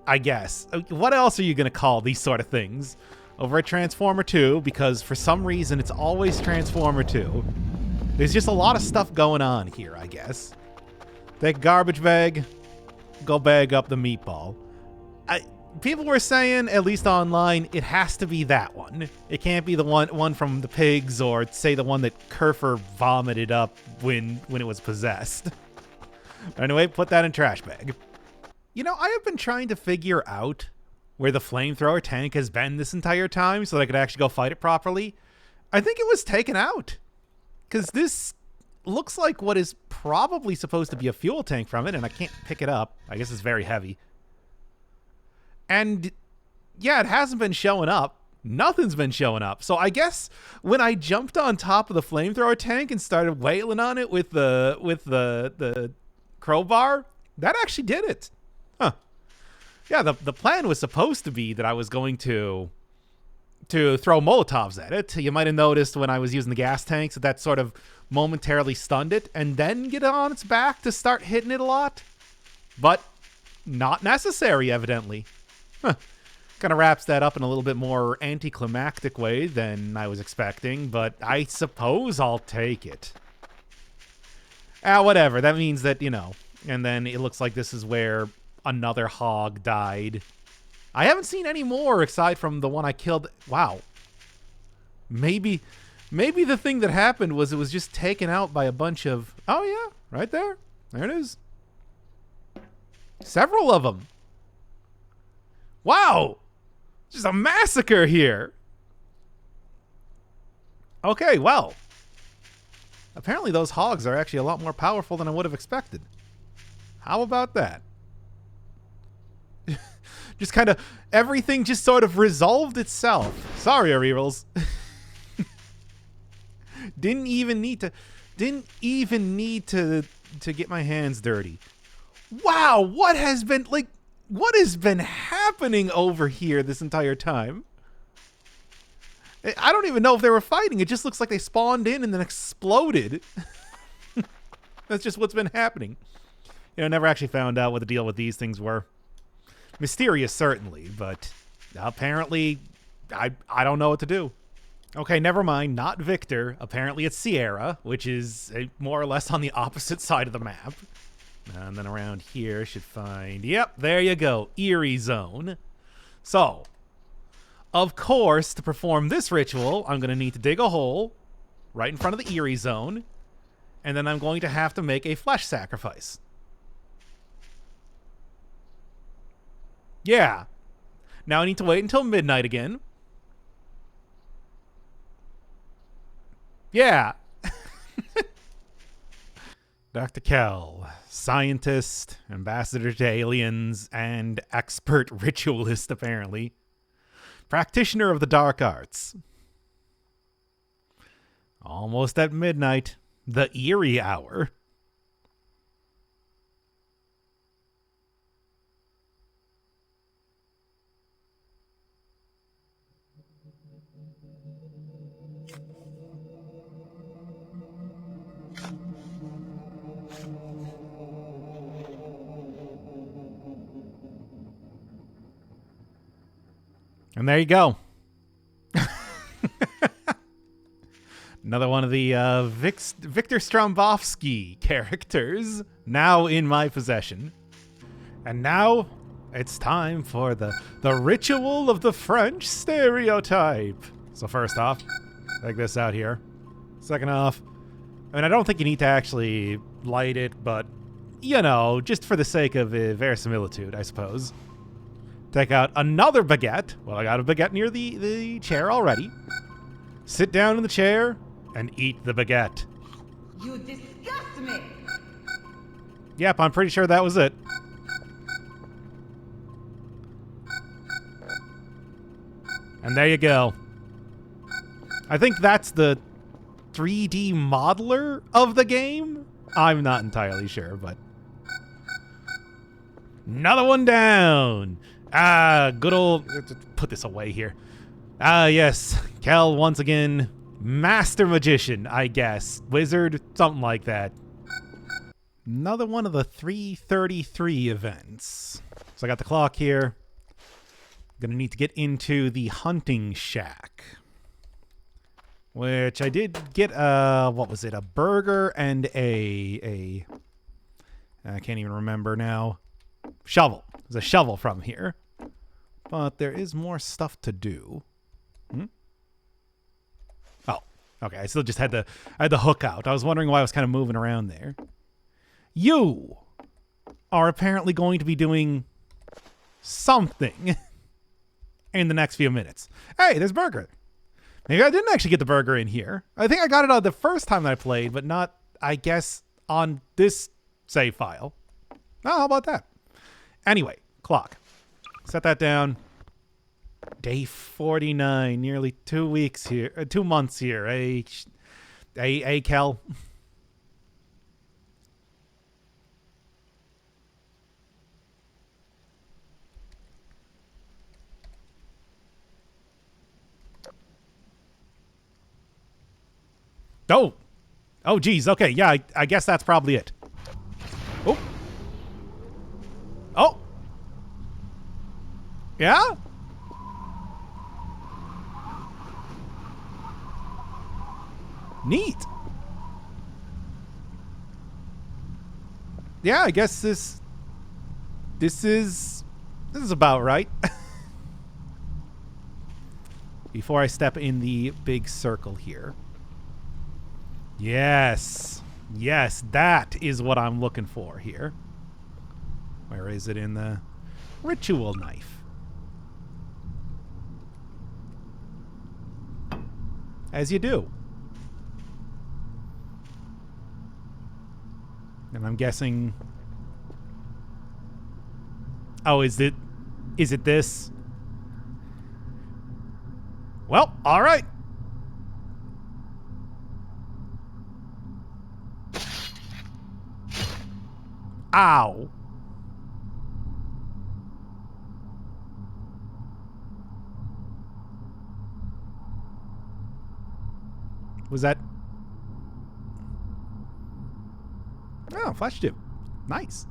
I guess. What else are you going to call these sort of things? Over at Transformer 2, because for some reason it's always Transformer 2. There's just a lot of stuff going on here, I guess. Take a garbage bag, go bag up the meatball. People were saying, at least online, it has to be that one. It can't be the one from the pigs, or say the one that Kerfur vomited up when it was possessed. Anyway, put that in trash bag. You know, I have been trying to figure out where the flamethrower tank has been this entire time so that I could actually go fight it properly. I think it was taken out. Because this looks like what is probably supposed to be a fuel tank from it, and I can't pick it up. I guess it's very heavy. And yeah, it hasn't been showing up. Nothing's been showing up. So I guess when I jumped on top of the flamethrower tank and started wailing on it with the crowbar, that actually did it. Huh. Yeah, the plan was supposed to be that I was going to throw Molotovs at it. You might have noticed when I was using the gas tanks that sort of momentarily stunned it, and then get it on its back to start hitting it a lot. But not necessary, evidently. Huh. Kind of wraps that up in a little bit more anticlimactic way than I was expecting, but I suppose I'll take it. Whatever. That means that, you know, and then it looks like this is where another hog died. I haven't seen any more aside from the one I killed. Wow. Maybe the thing that happened was it was just taken out by a bunch of... Oh, yeah. Right there. There it is. Several of them. Wow. Just a massacre here. Okay, well. Apparently those hogs are actually a lot more powerful than I would have expected. How about that? Just kind of, everything just sort of resolved itself. Sorry, Arirals. Didn't even need to get my hands dirty. Wow, what has been happening over here this entire time? I don't even know if they were fighting. It just looks like they spawned in and then exploded. That's just what's been happening. You know, I never actually found out what the deal with these things were. Mysterious, certainly, but apparently I don't know what to do. Okay, never mind. Not Victor. Apparently it's Sierra, which is more or less on the opposite side of the map. And then around here should find... Yep, there you go. Eerie Zone. So, of course, to perform this ritual, I'm going to need to dig a hole right in front of the Eerie Zone. And then I'm going to have to make a flesh sacrifice. Yeah. Now I need to wait until midnight again. Yeah. Dr. Kell, scientist, ambassador to aliens, and expert ritualist, apparently. Practitioner of the dark arts. Almost at midnight. The eerie hour. And there you go. Another one of the Victor Strombovsky characters now in my possession. And now it's time for the ritual of the French stereotype. So first off, take this out here. Second off, I mean, I don't think you need to actually light it, but, you know, just for the sake of verisimilitude, I suppose. Take out another baguette. Well, I got a baguette near the chair already. Sit down in the chair and eat the baguette. You disgust me! Yep, I'm pretty sure that was it. And there you go. I think that's the 3D modeler of the game. I'm not entirely sure, but Another one down. Ah, good old... Put this away here. Ah, yes. Kel, once again. Master Magician, I guess. Wizard, something like that. Another one of the 3:33 events. So I got the clock here. Gonna need to get into the hunting shack. Which I did get, what was it? A burger and I can't even remember now. Shovel. There's a shovel from here. But there is more stuff to do. Oh, okay. I still just had the hook out. I was wondering why I was kind of moving around there. You are apparently going to be doing something in the next few minutes. Hey, there's burger. Maybe I didn't actually get the burger in here. I think I got it on the first time that I played, but not, I guess, on this save file. Oh, how about that? Anyway, clock. Set that down. Day 49, nearly 2 weeks here, 2 months here. Hey, Kel. Oh, geez. Okay, yeah, I guess that's probably it. Oh. Yeah? Neat. Yeah, I guess this is about right. Before I step in the big circle here. Yes. Yes, that is what I'm looking for here. Where is it in the ritual knife? As you do. And I'm guessing... Oh, is it this? Well, all right. Ow. Was that... Oh, flash tube. Nice.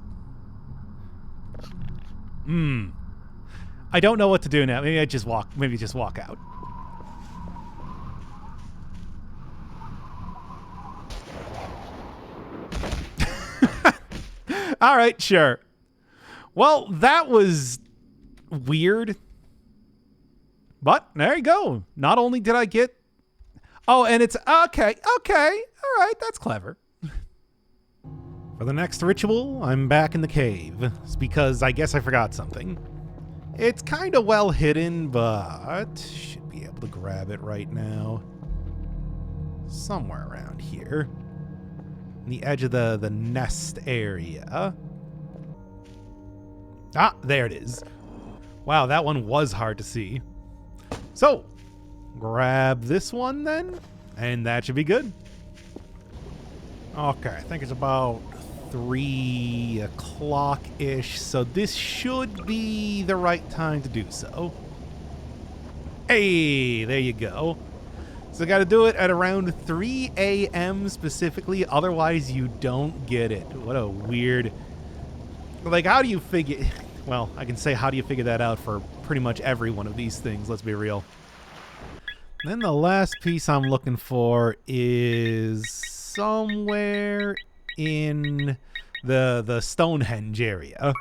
I don't know what to do now. Maybe just walk out. All right, sure. Well, that was weird. But there you go. Not only did I get... Oh, and it's... Okay. All right, that's clever. For the next ritual, I'm back in the cave. It's because I guess I forgot something. It's kind of well hidden, but should be able to grab it right now. Somewhere around here. On the edge of the nest area. Ah, there it is. Wow, that one was hard to see. So, grab this one then, and that should be good. Okay, I think it's about 3 o'clock-ish, so this should be the right time to do so. Hey, there you go. So got to do it at around 3 a.m. specifically, otherwise you don't get it. What a weird... Like, how do you figure... Well, I can say how do you figure that out for pretty much every one of these things, let's be real. Then the last piece I'm looking for is somewhere in the Stonehenge area.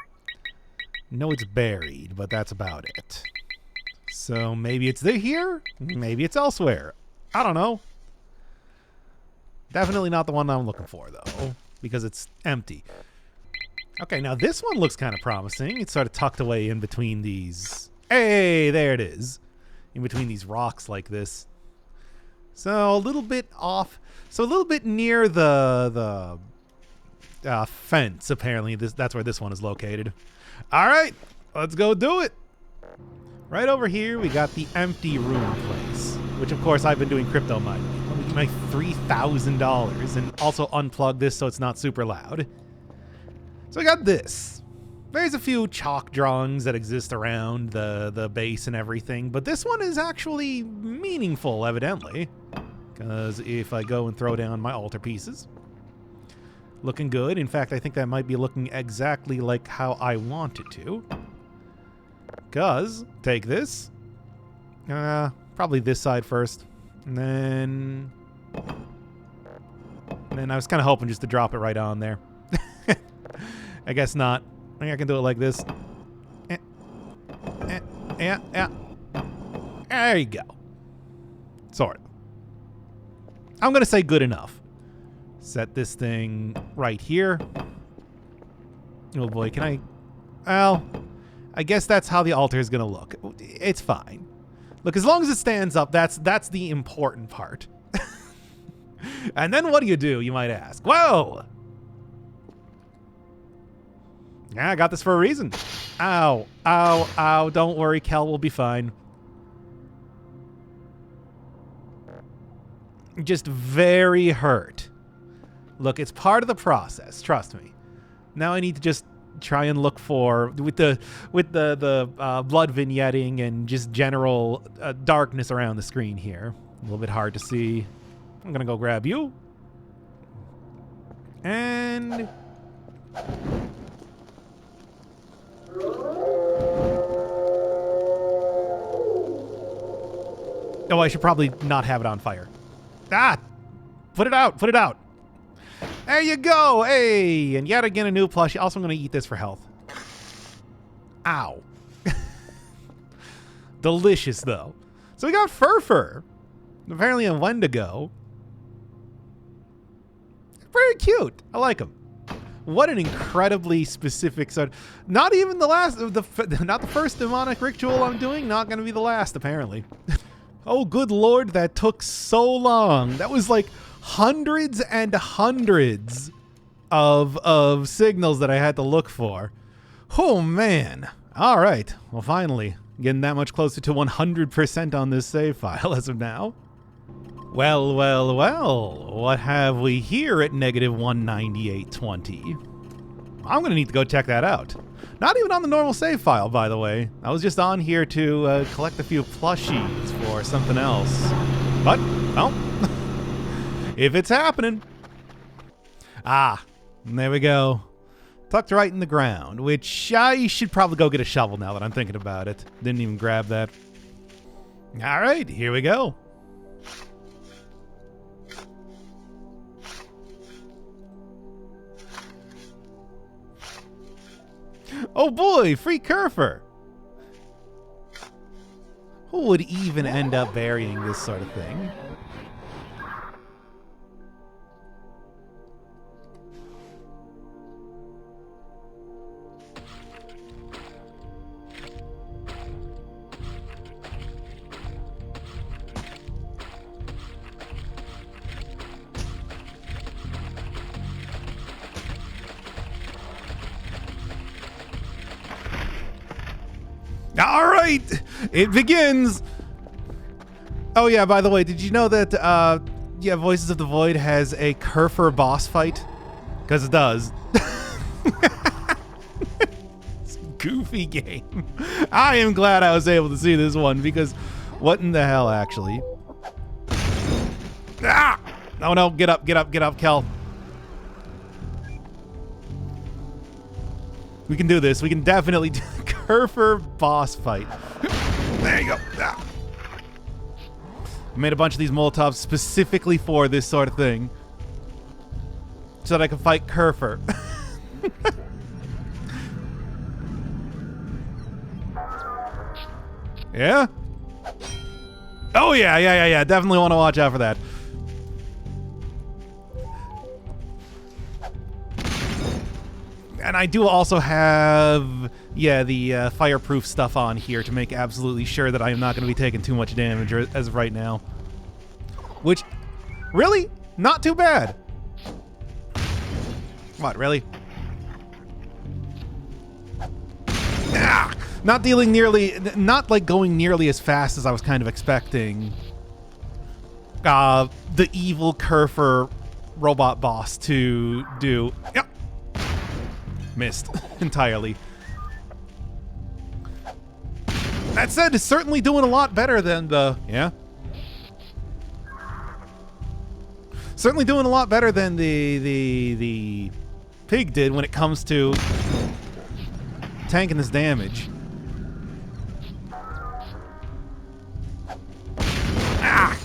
No, it's buried, but that's about it. So maybe it's here, maybe it's elsewhere. I don't know. Definitely not the one I'm looking for, though, because it's empty. Okay, now this one looks kind of promising. It's sort of tucked away in between these... Hey, there it is. In between these rocks like this. So a little bit off. So a little bit near the fence, apparently. That's where this one is located. All right, let's go do it. Right over here, we got the empty room place, which of course I've been doing crypto mining. Let me get my $3,000 and also unplug this so it's not super loud. So I got this. There's a few chalk drawings that exist around the base and everything, but this one is actually meaningful, evidently. Because if I go and throw down my altar pieces, looking good. In fact, I think that might be looking exactly like how I want it to. Because, take this. Probably this side first. And then I was kind of hoping just to drop it right on there. I guess not. I think I can do it like this. Yeah. There you go. Sort of. I'm going to say good enough. Set this thing right here. Oh boy, can I... Well, I guess that's how the altar is going to look. It's fine. Look, as long as it stands up, that's the important part. And then what do, you might ask? Whoa! Yeah, I got this for a reason. Ow, ow, ow. Don't worry, Kel will be fine. Just very hurt. Look, it's part of the process, trust me. Now I need to just try and look for, with the blood vignetting and just general darkness around the screen here. A little bit hard to see. I'm gonna go grab you. And... Oh, I should probably not have it on fire. Ah! Put it out! Put it out! There you go! Hey! And yet again a new plushie. Also, I'm going to eat this for health. Ow. Delicious, though. So we got Kerfur. Apparently a Wendigo. Very cute. I like him. What an incredibly specific sort. Not even the last, not the first demonic ritual I'm doing. Not going to be the last, apparently. Oh, good lord, that took so long. That was like hundreds and hundreds of signals that I had to look for. Oh, man. All right. Well, finally, getting that much closer to 100% on this save file as of now. Well, well, well. What have we here at negative 198.20? I'm going to need to go check that out. Not even on the normal save file, by the way. I was just on here to collect a few plushies for something else. But, well, if it's happening. Ah, there we go. Tucked right in the ground, which I should probably go get a shovel now that I'm thinking about it. Didn't even grab that. All right, here we go. Oh boy, free Kerfur. Who would even end up burying this sort of thing? All right, it begins. Oh yeah, by the way, did you know that yeah, Voices of the Void has a Kerfur boss fight? Because it does. It's a goofy game. I am glad I was able to see this one because what in the hell, actually? Ah! Oh no, get up, Kel. We can do this. We can definitely do the Kerfur boss fight. There you go. Ah. I made a bunch of these Molotovs specifically for this sort of thing. So that I can fight Kerfur. Yeah? Oh yeah. Definitely want to watch out for that. And I do also have, yeah, the fireproof stuff on here to make absolutely sure that I am not going to be taking too much damage as of right now. Which, really? Not too bad. What, really? Ah! Not dealing nearly, not like going nearly as fast as I was kind of expecting. The evil Kerfur robot boss to do. Yep. Missed entirely. That said, it's certainly doing a lot better than the... Yeah? Certainly doing a lot better than the pig did when it comes to tanking this damage. Ah!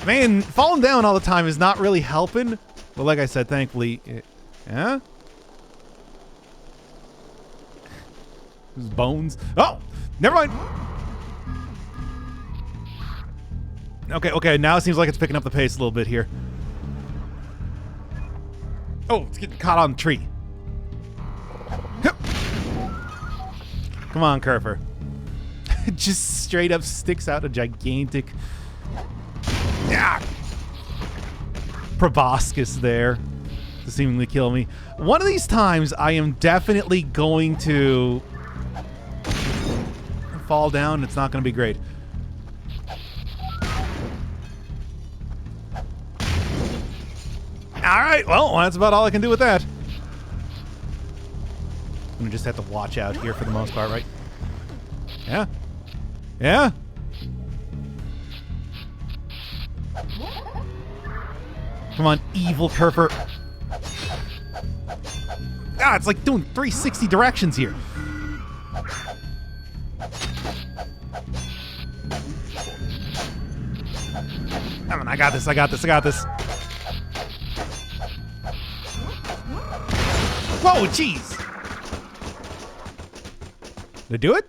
Man, falling down all the time is not really helping. But like I said, thankfully... Yeah? His bones. Oh! Never mind! Okay, now it seems like it's picking up the pace a little bit here. Oh, it's getting caught on the tree. Come on, Kerfur. It just straight up sticks out a gigantic... proboscis there to seemingly kill me. One of these times, I am definitely going to fall down. It's not going to be great. All right, well, that's about all I can do with that. I'm gonna just have to watch out here for the most part, right? Yeah? Yeah? Come on, evil Kerfur. Ah, it's like doing 360 directions here. Come on, I got this. Whoa, jeez! Did I do it?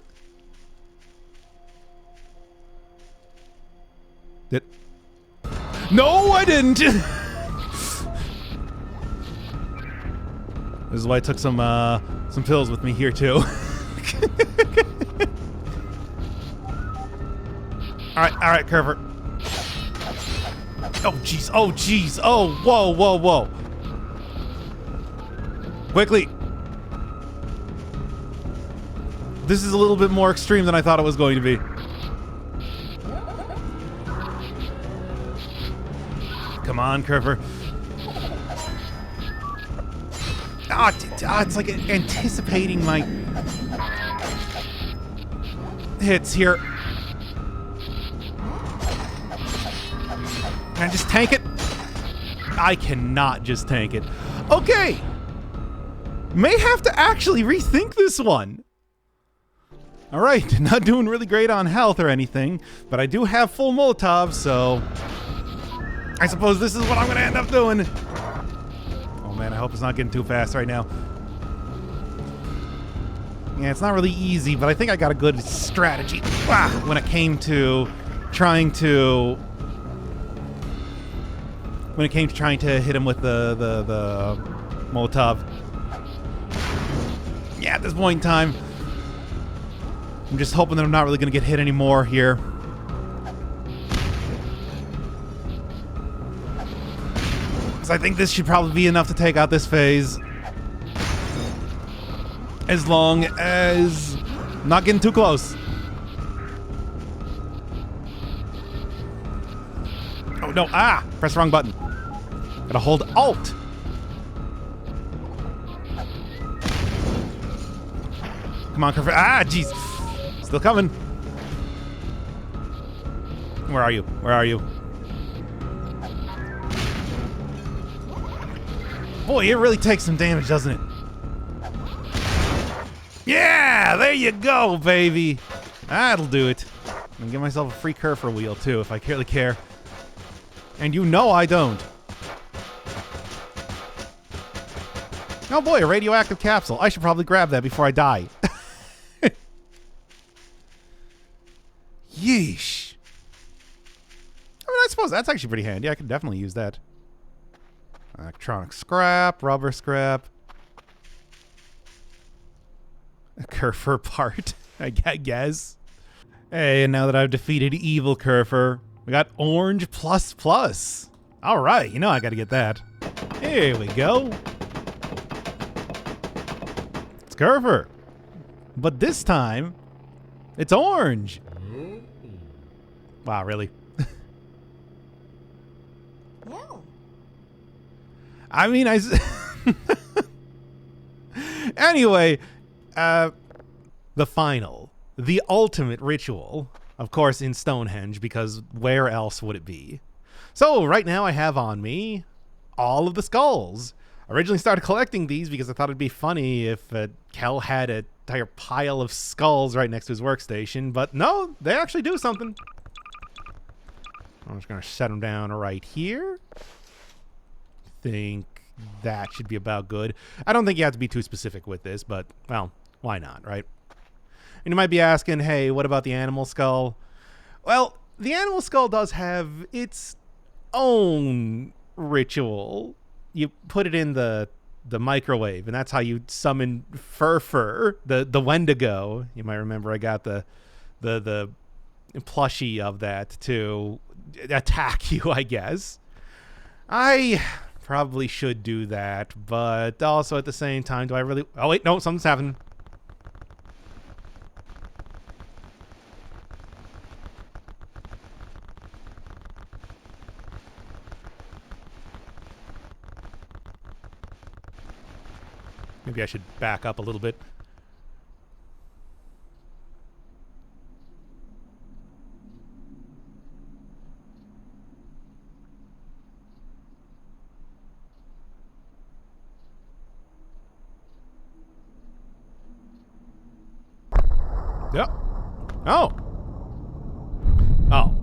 No, I didn't! This is why I took some pills with me here, too. Alright, Kerfur. Oh, jeez. Oh, whoa. Quickly. This is a little bit more extreme than I thought it was going to be. Come on, Kerfur. It's like anticipating my hits here. Can I just tank it? I cannot just tank it. Okay. May have to actually rethink this one. All right, not doing really great on health or anything, but I do have full Molotovs, so I suppose this is what I'm gonna end up doing. Oh man, I hope it's not getting too fast right now. Yeah, it's not really easy, but I think I got a good strategy when it came to trying to hit him with the Molotov. Yeah, at this point in time, I'm just hoping that I'm not really going to get hit anymore here. Because I think this should probably be enough to take out this phase. As long as I'm not getting too close. Oh no, press the wrong button. Gotta hold Alt. Come on, Kerfur. Jeez. Still coming. Where are you? Boy, it really takes some damage, doesn't it? Yeah, there you go, baby. That'll do it. I'm gonna give myself a free Kerfur wheel, too, if I really care. And you know I don't. Oh boy, a radioactive capsule. I should probably grab that before I die. Yeesh. I mean, I suppose that's actually pretty handy. I could definitely use that. Electronic scrap, rubber scrap. A Kerfur part, I guess. Hey, and now that I've defeated evil Kerfur, we got orange plus. All right, you know I got to get that. Here we go. It's Kerfur. But this time, it's orange. Wow, really? No. I mean, anyway, the final the ultimate ritual, of course, in Stonehenge, because where else would it be? So right now I have on me all of the skulls. I originally started collecting these because I thought it'd be funny if Kel had an entire pile of skulls right next to his workstation, but no, they actually do something. I'm just going to set them down right here. Think that should be about good. I don't think you have to be too specific with this, but, well, why not, right? And you might be asking, hey, what about the animal skull? Well, the animal skull does have its own ritual. You put it in the microwave, and that's how you summon Kerfur, the Wendigo. You might remember I got the plushie of that to attack you, I guess. I probably should do that, but also at the same time, do I really... Oh, wait, no, something's happening. Maybe I should back up a little bit. Yep. Oh. Oh.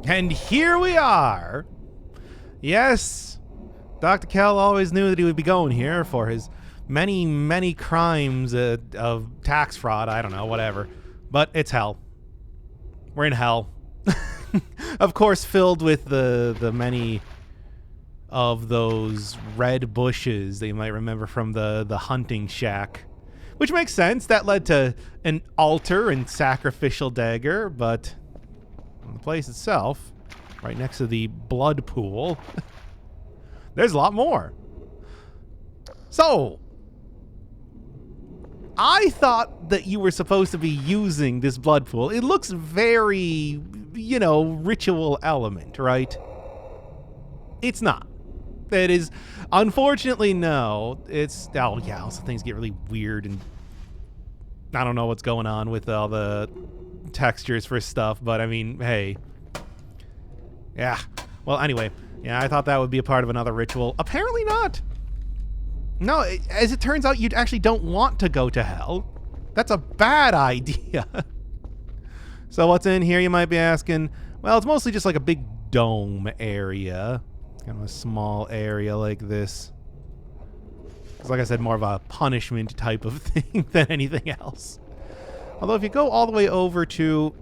And here we are. Yes, Dr. Kell always knew that he would be going here for his many, many crimes of tax fraud. I don't know, whatever. But it's hell. We're in hell. Of course, filled with the many of those red bushes that you might remember from the hunting shack. Which makes sense. That led to an altar and sacrificial dagger, but... the place itself, right next to the blood pool, there's a lot more. So, I thought that you were supposed to be using this blood pool. It looks very, you know, ritual element, right? It's not. It is, unfortunately, no. It's, oh yeah, also things get really weird, and I don't know what's going on with all the textures for stuff, but I mean, hey. Yeah. Well, anyway, yeah, I thought that would be a part of another ritual. Apparently not. No, as it turns out, you actually don't want to go to hell. That's a bad idea. So what's in here, you might be asking? Well, it's mostly just like a big dome area. Kind of a small area like this. It's, like I said, more of a punishment type of thing than anything else. Although if you go all the way over to...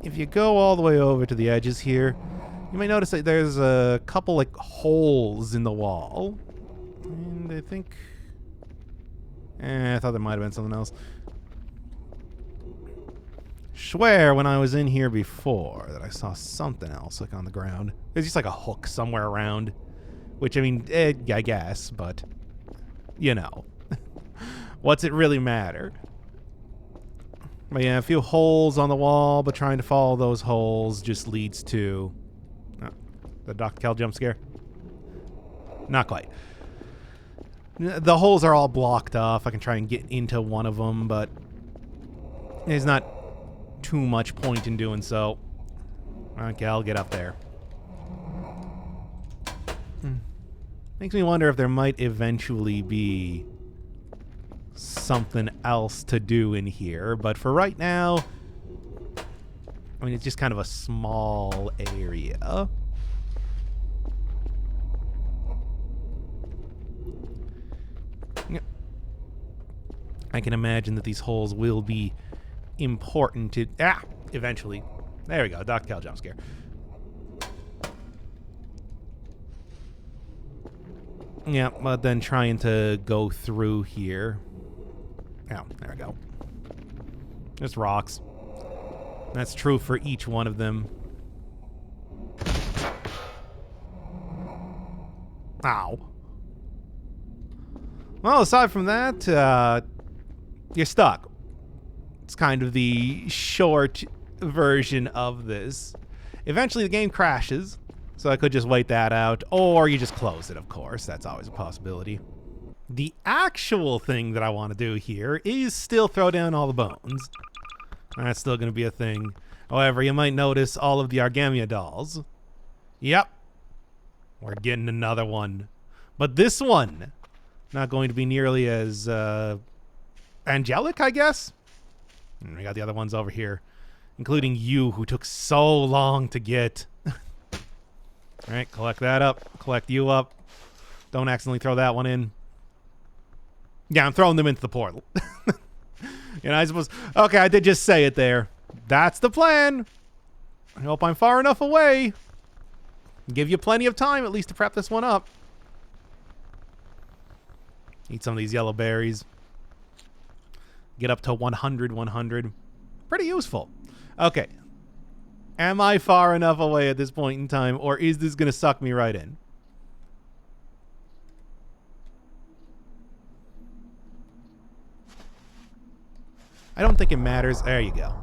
if you go all the way over to the edges here, you may notice that there's a couple, like, holes in the wall. And I think... I thought there might have been something else. Swear when I was in here before that I saw something else, like, on the ground. There's just, like, a hook somewhere around. Which, I mean, I guess, but... you know. What's it really matter? But yeah, a few holes on the wall, but trying to follow those holes just leads to... the Dr. Cal jump scare? Not quite. The holes are all blocked off. I can try and get into one of them, but there's not too much point in doing so. Okay, I'll get up there. Makes me wonder if there might eventually be something else to do in here, but for right now, I mean, it's just kind of a small area. I can imagine that these holes will be important to... eventually. There we go, Dr. Cal jump scare. Yeah, but then trying to go through here. Oh, there we go. Just rocks. That's true for each one of them. Ow. Well, aside from that, you're stuck. It's kind of the short version of this. Eventually the game crashes, so I could just wait that out, or you just close it, of course. That's always a possibility. The actual thing that I want to do here is still throw down all the bones. That's still going to be a thing. However, you might notice all of the Aramia dolls. Yep. We're getting another one. But this one, not going to be nearly as angelic, I guess. And we got the other ones over here, including you, who took so long to get. All right, collect that up. Collect you up. Don't accidentally throw that one in. Yeah, I'm throwing them into the portal. You know, I suppose. Okay, I did just say it there. That's the plan. I hope I'm far enough away. Give you plenty of time, at least, to prep this one up. Eat some of these yellow berries. Get up to 100, 100. Pretty useful. Okay. Am I far enough away at this point in time, or is this going to suck me right in? I don't think it matters. There you go.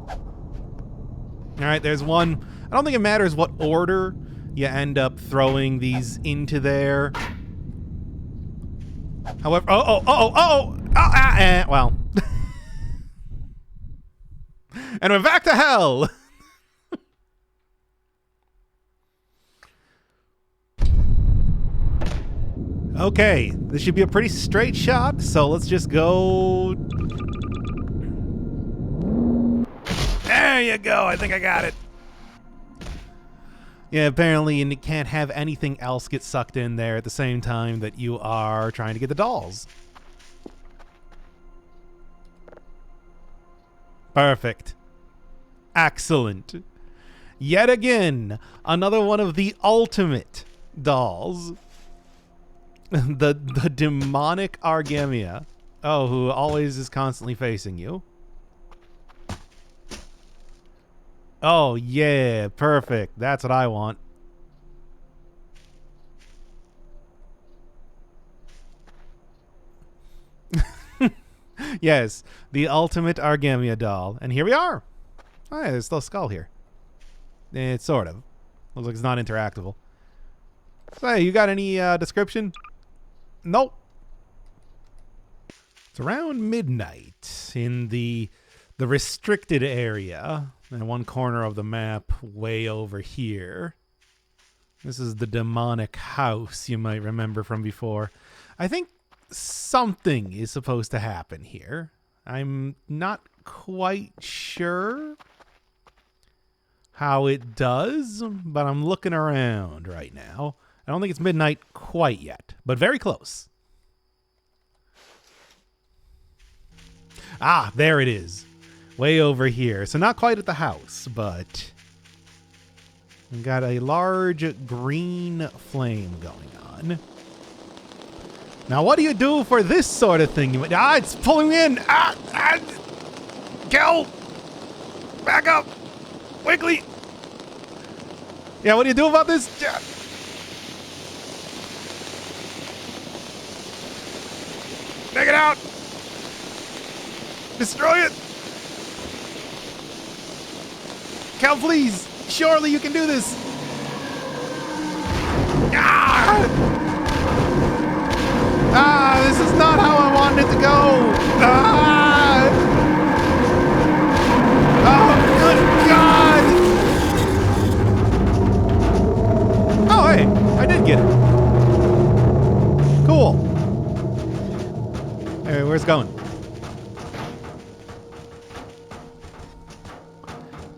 All right, there's one. I don't think it matters what order you end up throwing these into there. However, well. And we're back to hell. Okay, this should be a pretty straight shot, so let's just go. There you go, I think I got it. Yeah, apparently you can't have anything else get sucked in there at the same time that you are trying to get the dolls. Perfect. Excellent. Yet again, another one of the ultimate dolls. The demonic Aramia. Oh, who always is constantly facing you. Oh, yeah, perfect. That's what I want. Yes, the ultimate Aramia doll. And here we are. Oh, yeah, there's still a skull here. It's sort of. Looks like it's not interactable. So, hey, you got any description? Nope. It's around midnight in the restricted area. In one corner of the map, way over here. This is the demonic house you might remember from before. I think something is supposed to happen here. I'm not quite sure how it does, but I'm looking around right now. I don't think it's midnight quite yet, but very close. Ah, there it is. Way over here. So not quite at the house, but we've got a large green flame going on. Now, what do you do for this sort of thing? It's pulling me in. Kill. Back up. Quickly. Yeah, what do you do about this? Take it out. Destroy it. Cal, please. Surely you can do this. This is not how I wanted it to go. Oh, good God. Oh, hey, I did get it. Cool. Hey, where's it going?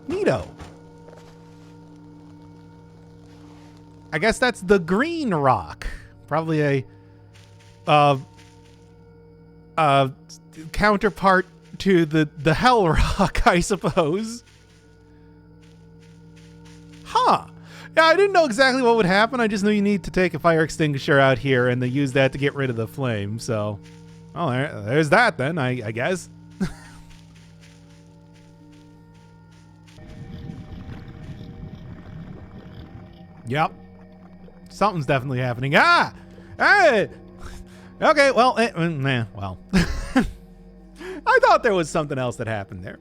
Neato. I guess that's the green rock. Probably a counterpart to the hell rock, I suppose. Huh. Yeah, I didn't know exactly what would happen. I just knew you need to take a fire extinguisher out here and then use that to get rid of the flame. So, oh, there's that then, I guess. Yep. Something's definitely happening. Hey! Okay, well, well. I thought there was something else that happened there.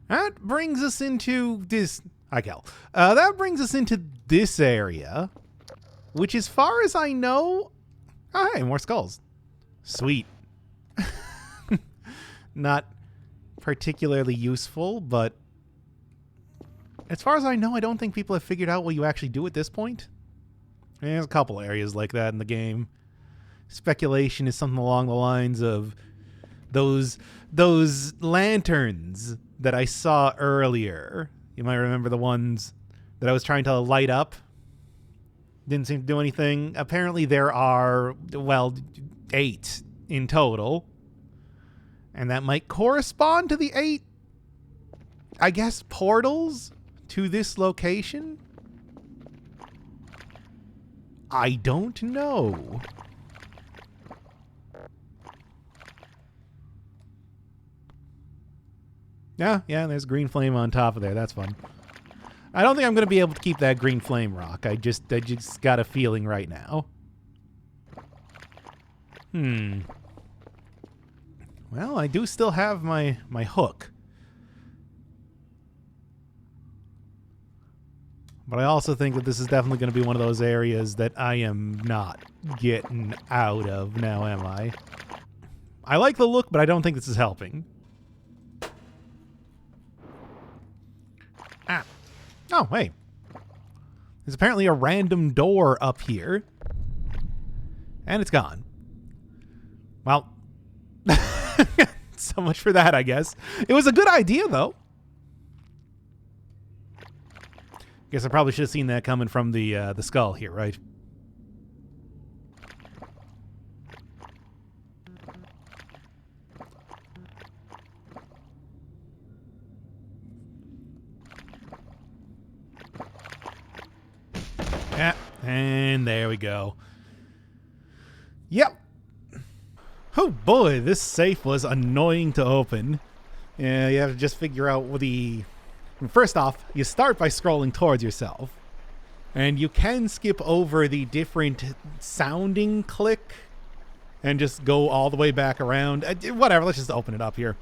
That brings us into this... that brings us into this area, which as far as I know... Oh, hey, more skulls. Sweet. Not particularly useful, but as far as I know, I don't think people have figured out what you actually do at this point. There's a couple areas like that in the game. Speculation is something along the lines of those lanterns that I saw earlier. You might remember the ones that I was trying to light up. Didn't seem to do anything. Apparently there are, well, 8 in total. And that might correspond to the 8, I guess, portals to this location? I don't know. Yeah, there's green flame on top of there. That's fun. I don't think I'm going to be able to keep that green flame rock. I just got a feeling right now. Well, I do still have my hook. But I also think that this is definitely going to be one of those areas that I am not getting out of now, am I? I like the look, but I don't think this is helping. Ah. Oh, hey. There's apparently a random door up here. And it's gone. Well, so much for that, I guess. It was a good idea, though. Guess I probably should have seen that coming from the skull here, right? Yeah, and there we go. Yep. Oh boy, this safe was annoying to open. Yeah, you have to just figure out what the... First off, you start by scrolling towards yourself. And you can skip over the different sounding click and just go all the way back around. Whatever, let's just open it up here.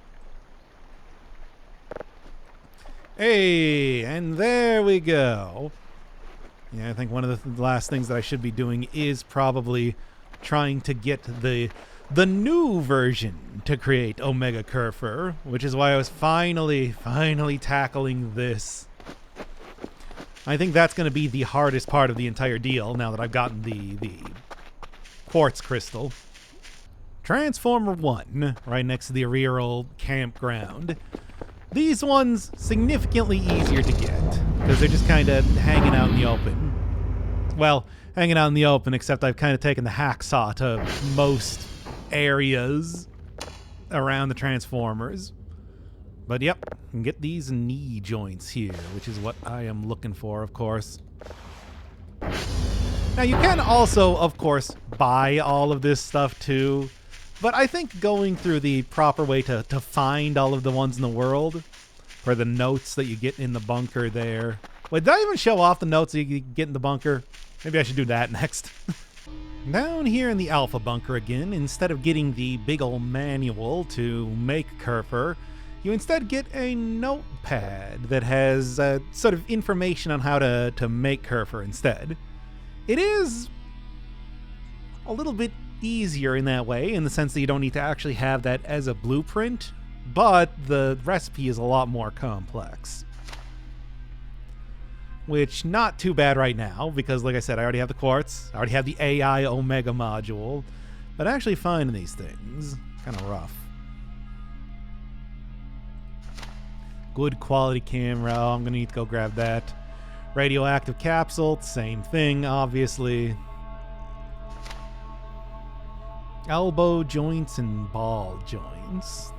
Hey, and there we go. Yeah, I think one of the last things that I should be doing is probably trying to get the new version to create Omega Kerfur, which is why I was finally tackling this. I think that's going to be the hardest part of the entire deal now that I've gotten the quartz crystal. Transformer 1, right next to the Aerial campground. These ones, significantly easier to get, because they're just kind of hanging out in the open. Well, hanging out in the open, except I've kind of taken the hacksaw to most areas around the Transformers. But yep, I can get these knee joints here, which is what I am looking for, of course. Now, you can also, of course, buy all of this stuff too, but I think going through the proper way to find all of the ones in the world, or the notes that you get in the bunker there. Wait, did I even show off the notes that you get in the bunker? Maybe I should do that next. Down here in the Alpha bunker again, instead of getting the big ol' manual to make Kerfur, you instead get a notepad that has sort of information on how to make Kerfur instead. It is a little bit easier in that way, in the sense that you don't need to actually have that as a blueprint, but the recipe is a lot more complex. Which, not too bad right now, because like I said, I already have the quartz, I already have the AI Omega module, but actually finding these things, kind of rough. Good quality camera, I'm gonna need to go grab that. Radioactive capsule, same thing, obviously. Elbow joints and ball joints.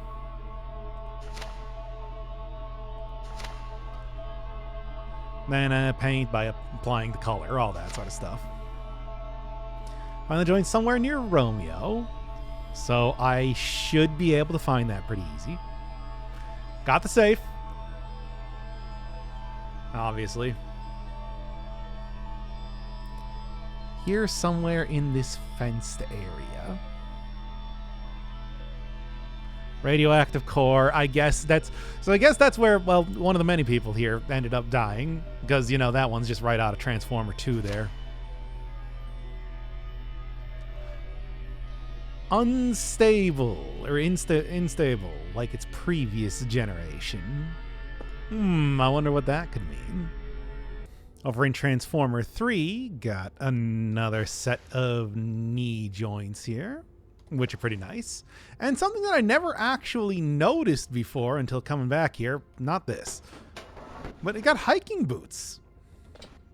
Then paint by applying the color, all that sort of stuff. Find the joint somewhere near Romeo, so I should be able to find that pretty easy. Got the safe, obviously. Here somewhere in this fenced area. Radioactive core. I guess that's where, well, one of the many people here ended up dying. Because, you know, that one's just right out of Transformer 2 there. Unstable, or unstable, like its previous generation. I wonder what that could mean. Over in Transformer 3, got another set of knee joints here, which are pretty nice. And something that I never actually noticed before until coming back here, not this, but it got hiking boots.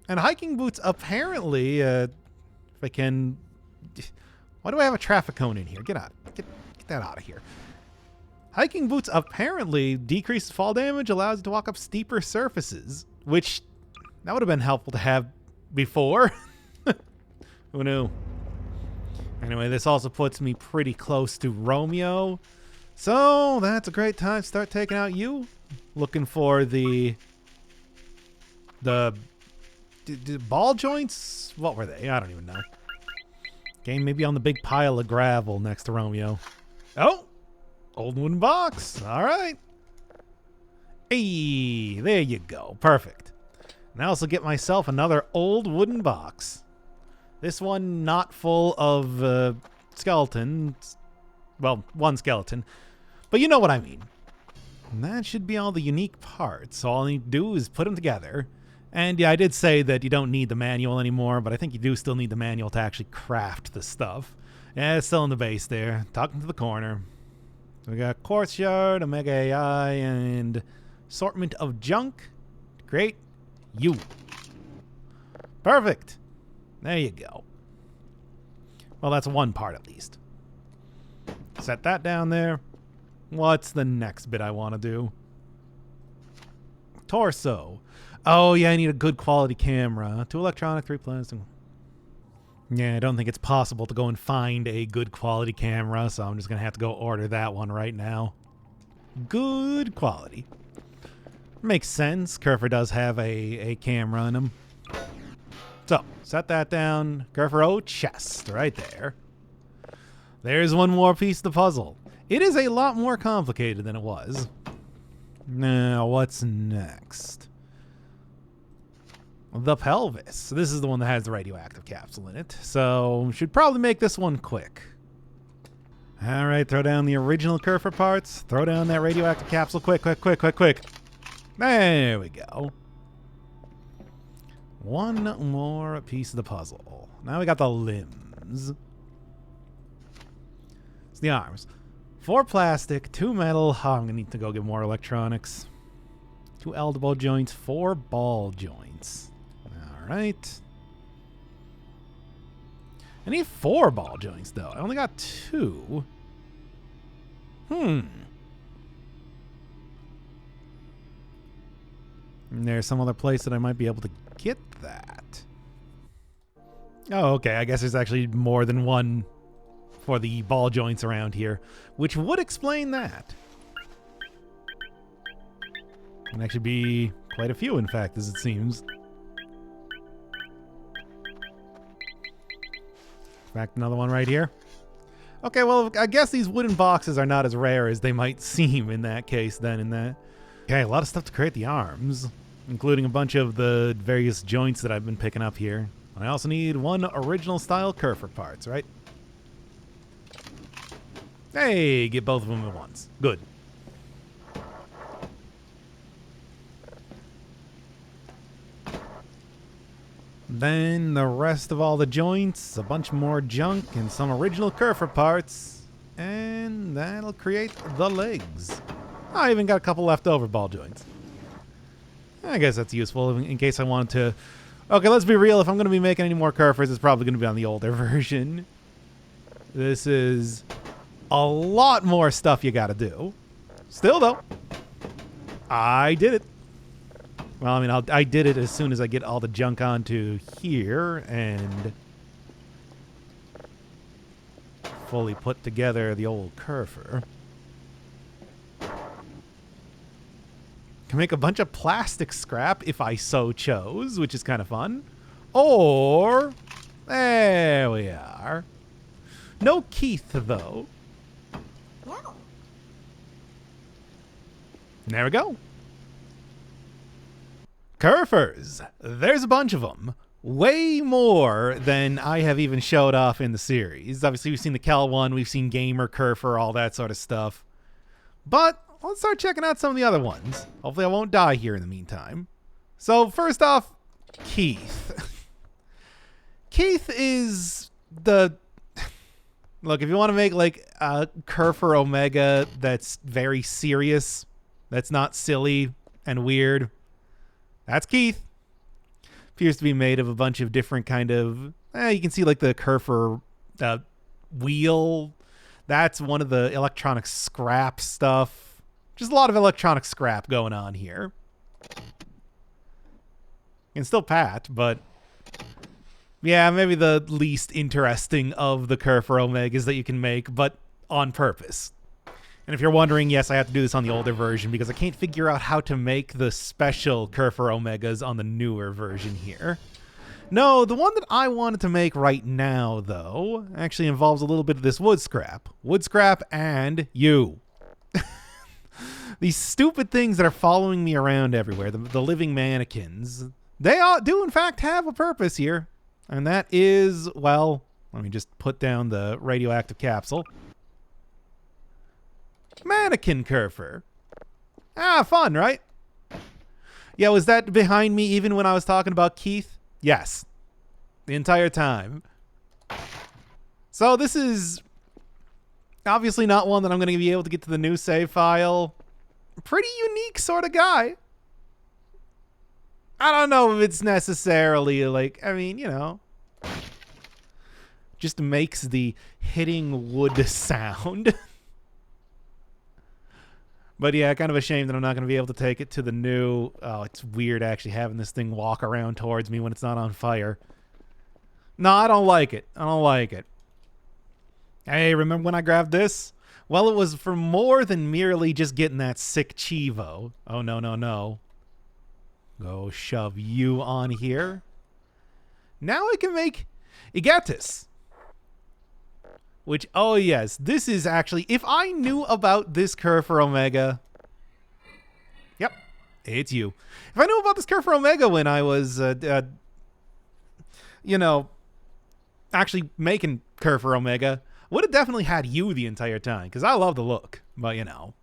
And hiking boots apparently, if I can... Why do I have a traffic cone in here? Get out. Get that out of here. Hiking boots apparently decreases fall damage, allows you to walk up steeper surfaces, which that would have been helpful to have before. Who knew? Anyway, this also puts me pretty close to Romeo. So that's a great time to start taking out you. Looking for the ball joints? What were they? I don't even know. Game maybe on the big pile of gravel next to Romeo. Oh! Old wooden box. All right. Hey, there you go. Perfect. And I also get myself another old wooden box. This one not full of skeletons. Well, one skeleton. But you know what I mean. And that should be all the unique parts. So all I need to do is put them together. And yeah, I did say that you don't need the manual anymore, but I think you do still need the manual to actually craft the stuff. Yeah, it's still in the base there. Talking to the corner. We got Quartz Shard, Omega AI, and assortment of junk. Great. You. Perfect. There you go. Well, that's one part at least. Set that down there. What's the next bit I want to do? Torso. Oh, yeah, I need a good quality camera. 2 electronic, 3 plastic. Yeah, I don't think it's possible to go and find a good quality camera, so I'm just going to have to go order that one right now. Good quality. Makes sense. Kerfur does have a camera in him. So, set that down. Kerfur, oh, chest right there. There's one more piece of the puzzle. It is a lot more complicated than it was. Now, what's next? The pelvis. This is the one that has the radioactive capsule in it. So, should probably make this one quick. All right, throw down the original Kerfur parts. Throw down that radioactive capsule. Quick, quick, quick, quick, quick. There we go. One more piece of the puzzle. Now we got the limbs. It's the arms. 4 plastic, 2 metal. Oh, I'm going to need to go get more electronics. 2 elbow joints, 4 ball joints. All right. I need 4 ball joints, though. I only got 2. And there's some other place that I might be able to get that. Oh, okay. I guess there's actually more than one for the ball joints around here, which would explain that. Can actually be quite a few, in fact, as it seems. In fact, another one right here. Okay, well, I guess these wooden boxes are not as rare as they might seem in that case then in that. Okay, a lot of stuff to create the arms, including a bunch of the various joints that I've been picking up here. I also need 1 original style Kerfur parts, right? Hey, get both of them at once. Good. Then the rest of all the joints, a bunch more junk, and some original Kerfur parts. And that'll create the legs. I even got a couple leftover ball joints. I guess that's useful in case I wanted to... Okay, let's be real. If I'm going to be making any more Kerfurs, it's probably going to be on the older version. This is a lot more stuff you got to do. Still, though, I did it. Well, I mean, I did it as soon as I get all the junk onto here and fully put together the old Kerfur. Can make a bunch of plastic scrap if I so chose, which is kind of fun. Or, there we are. No Keith, though. No. There we go. Kerfurs. There's a bunch of them. Way more than I have even showed off in the series. Obviously, we've seen the Kel one, we've seen Gamer, Kerfur, all that sort of stuff. But let's start checking out some of the other ones. Hopefully I won't die here in the meantime. So first off, Keith. Keith is the... Look, if you want to make like a Kerfur Omega that's very serious, that's not silly and weird, that's Keith. Appears to be made of a bunch of different kind of... you can see like the Kerfur wheel. That's one of the electronic scrap stuff. Just a lot of electronic scrap going on here. You can still pat, but... yeah, maybe the least interesting of the Kerfur Omegas that you can make, but on purpose. And if you're wondering, yes, I have to do this on the older version because I can't figure out how to make the special Kerfur Omegas on the newer version here. No, the one that I wanted to make right now, though, actually involves a little bit of this wood scrap. Wood scrap and you. These stupid things that are following me around everywhere, the living mannequins, they do in fact have a purpose here. And that is, well, let me just put down the radioactive capsule. Mannequin Kerfur. Ah, fun, right? Yeah, was that behind me even when I was talking about Keith? Yes. The entire time. So this is obviously not one that I'm going to be able to get to the new save file. Pretty unique sort of guy. I don't know if it's necessarily like, I mean, you know, just makes the hitting wood sound. But yeah, kind of a shame that I'm not going to be able to take it to the new... Oh, it's weird actually having this thing walk around towards me when it's not on fire. No, I don't like it. I don't like it. Hey, remember when I grabbed this? Well, it was for more than merely just getting that sick Chivo. Oh, no, no, no. Go shove you on here. Now I can make Igatis. Which, oh yes, this is actually, if I knew about this Kerfur Omega, yep, it's you. If I knew about this Kerfur Omega when I was, you know, actually making Kerfur Omega, would have definitely had you the entire time, because I love the look, but you know.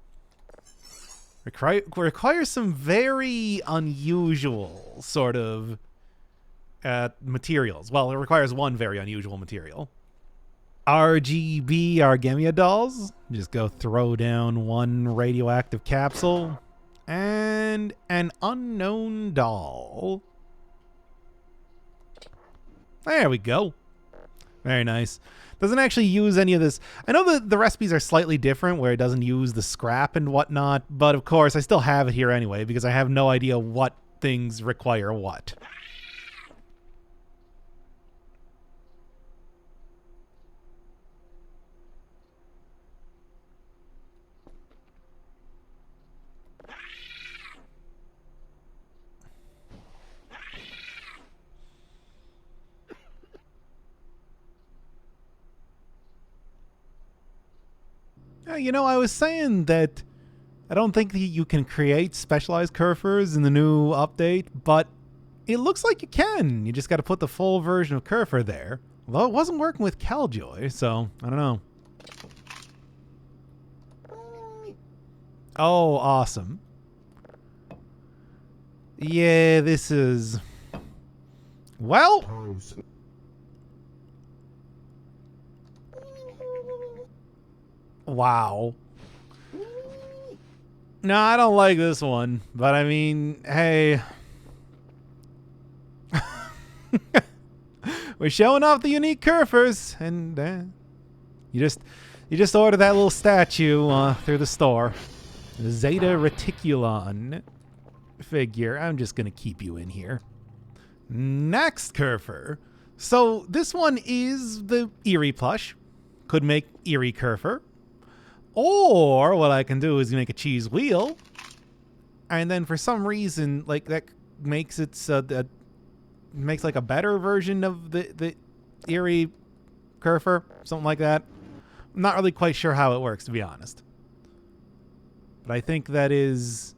Requires some very unusual sort of materials. Well, it requires one very unusual material. RGB Aramia dolls. Just go throw down one radioactive capsule. And an unknown doll. There we go. Very nice. Doesn't actually use any of this. I know that the recipes are slightly different where it doesn't use the scrap and whatnot, but of course I still have it here anyway because I have no idea what things require what. You know, I was saying that I don't think that you can create specialized Kerfurs in the new update, but it looks like you can. You just got to put the full version of Kerfur there. Although it wasn't working with Killjoy, so I don't know. Oh, awesome. Yeah, this is... Well... Wow. No, I don't like this one. But I mean, hey. We're showing off the unique Kerfurs, and you just order that little statue through the store. The Zeta Reticulon figure. I'm just gonna keep you in here. Next Kerfur. So this one is the Eerie plush. Could make Eerie Kerfur. Or what I can do is make a cheese wheel, and then for some reason, like that makes it makes like a better version of the Eerie Kerfur, something like that. I'm not really quite sure how it works, to be honest. But I think that is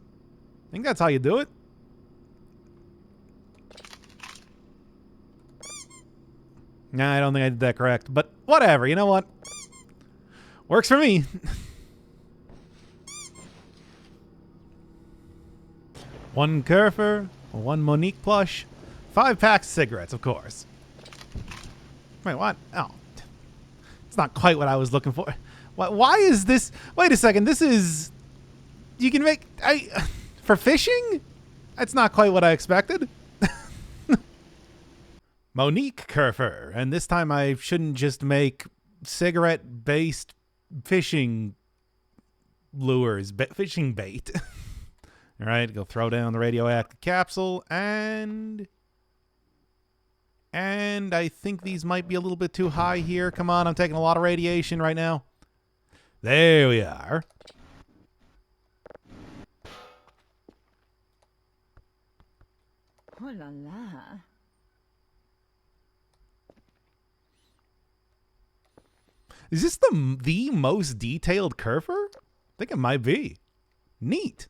I think that's how you do it. Nah, I don't think I did that correct, but whatever. You know what? Works for me. One Kerfur, one Monique plush, 5 packs of cigarettes, of course. Wait, what? Oh. It's not quite what I was looking for. Why is this? Wait a second. This is... You can make... for fishing? That's not quite what I expected. Monique Kerfur. And this time I shouldn't just make cigarette-based fishing lures. Fishing bait. All right, go throw down the radioactive capsule, and I think these might be a little bit too high here. Come on, I'm taking a lot of radiation right now. There we are. Oh la la. Is this the most detailed Kerfur? I think it might be. Neat.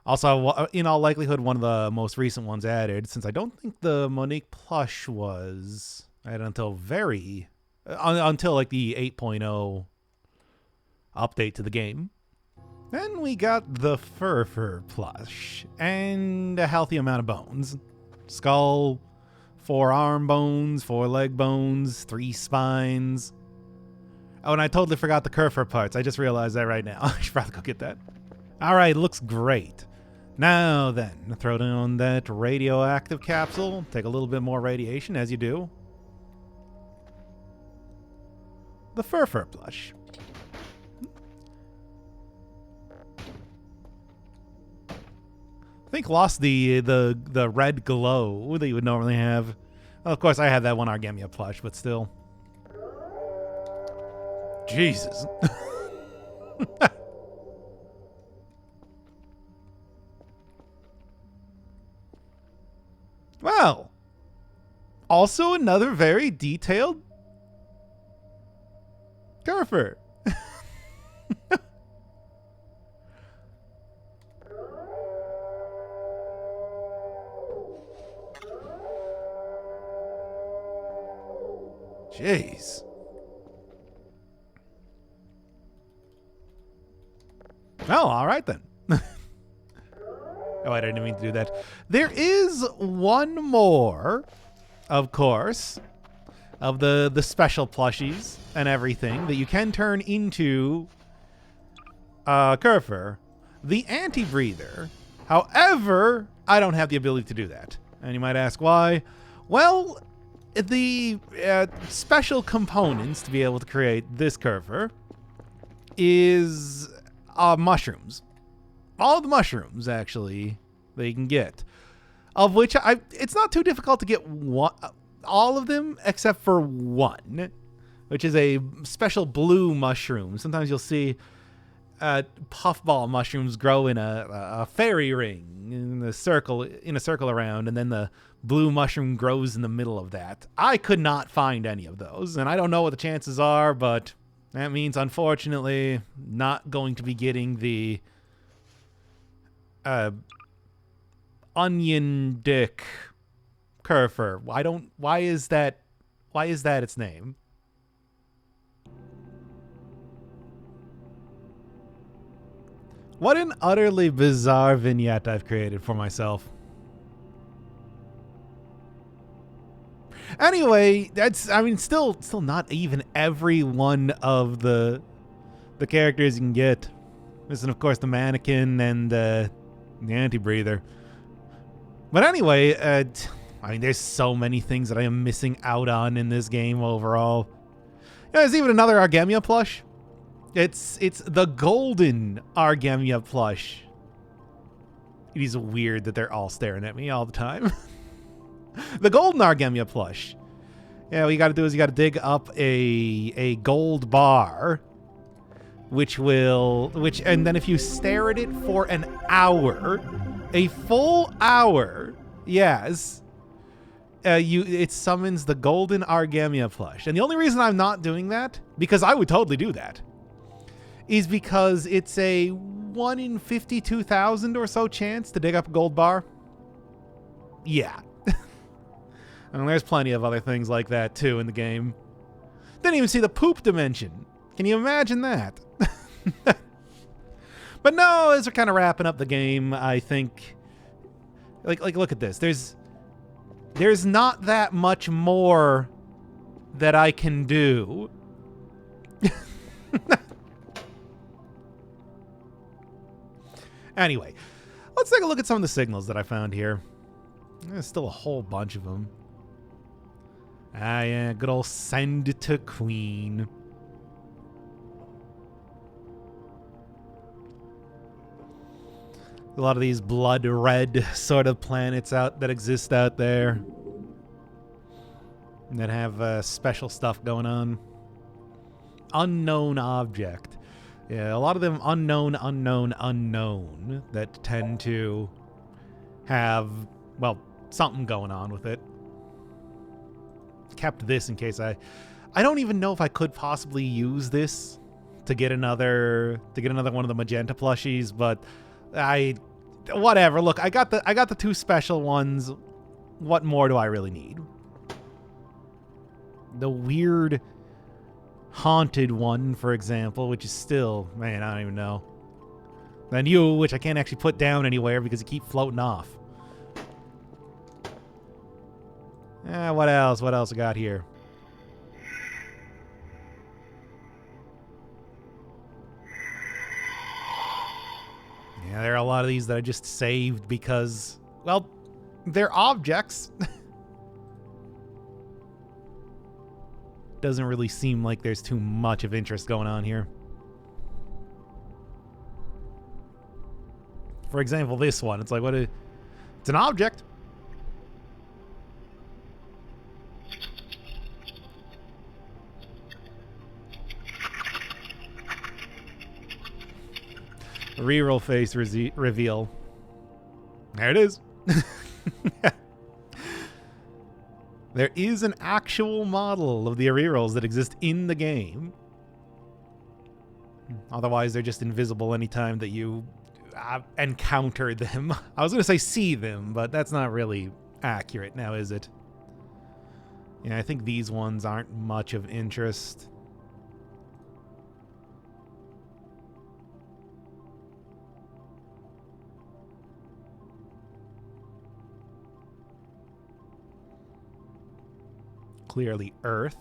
Also, in all likelihood, one of the most recent ones added, since I don't think the Monique plush was added until until like the 8.0 update to the game. Then we got the Kerfur plush and a healthy amount of bones. Skull, 4 arm bones, 4 leg bones, 3 spines. Oh, and I totally forgot the Kerfur parts. I just realized that right now. I should probably go get that. All right, looks great. Now then, throw down that radioactive capsule. Take a little bit more radiation, as you do. The Kerfur plush. I think lost the red glow that you would normally have. Well, of course, I have that one Aramia plush, but still. Jesus. Well, also another very detailed Kerfur. Jeez. Oh, all right then. Oh, I didn't mean to do that. There is one more, of course, of the special plushies and everything that you can turn into Kerfur, the anti-breather. However, I don't have the ability to do that. And you might ask why. Well, the special components to be able to create this Kerfur is mushrooms. All the mushrooms, actually, that you can get. Of which, it's not too difficult to get all of them, except for one, which is a special blue mushroom. Sometimes you'll see puffball mushrooms grow in a fairy ring in a circle around, and then the blue mushroom grows in the middle of that. I could not find any of those, and I don't know what the chances are, but that means, unfortunately, not going to be getting the onion dick Kerfur. Why is that its name? What an utterly bizarre vignette I've created for myself. Anyway, still not even every one of the characters you can get. Missing, of course, the mannequin and the anti-breather. But anyway, there's so many things that I am missing out on in this game overall. There's even another Aramia plush. It's the golden Aramia plush. It is weird that they're all staring at me all the time. The golden Aramia plush. Yeah, what you got to do is you got to dig up a gold bar, and then if you stare at it for an hour, a full hour, yes, it summons the golden Aramia plush. And the only reason I'm not doing that, because I would totally do that, is because it's a 1 in 52,000 or so chance to dig up a gold bar? Yeah. And there's plenty of other things like that too in the game. Didn't even see the poop dimension. Can you imagine that? But no, as we're kind of wrapping up the game, I think, like look at this. There's not that much more that I can do. Anyway, let's take a look at some of the signals that I found here. There's still a whole bunch of them. Ah, yeah, good old send to Queen. A lot of these blood red sort of planets that exist out there that have special stuff going on. Unknown object. Yeah, a lot of them unknown that tend to have, well, something going on with it. Kept this in case I don't even know if I could possibly use this to get another one of the magenta plushies, but whatever. Look, I got the 2 special ones. What more do I really need? The weird haunted one, for example, which is still, man, I don't even know. And you, which I can't actually put down anywhere because you keep floating off. What else? What else I got here? Yeah, there are a lot of these that I just saved because, well, they're objects. Doesn't really seem like there's too much of interest going on here. For example, this one. It's like, it's an object. Reroll face reveal. There it is. There is an actual model of the rerolls that exist in the game. Otherwise, they're just invisible anytime that you encounter them. I was going to say see them, but that's not really accurate now, is it? Yeah, I think these ones aren't much of interest. Clearly Earth.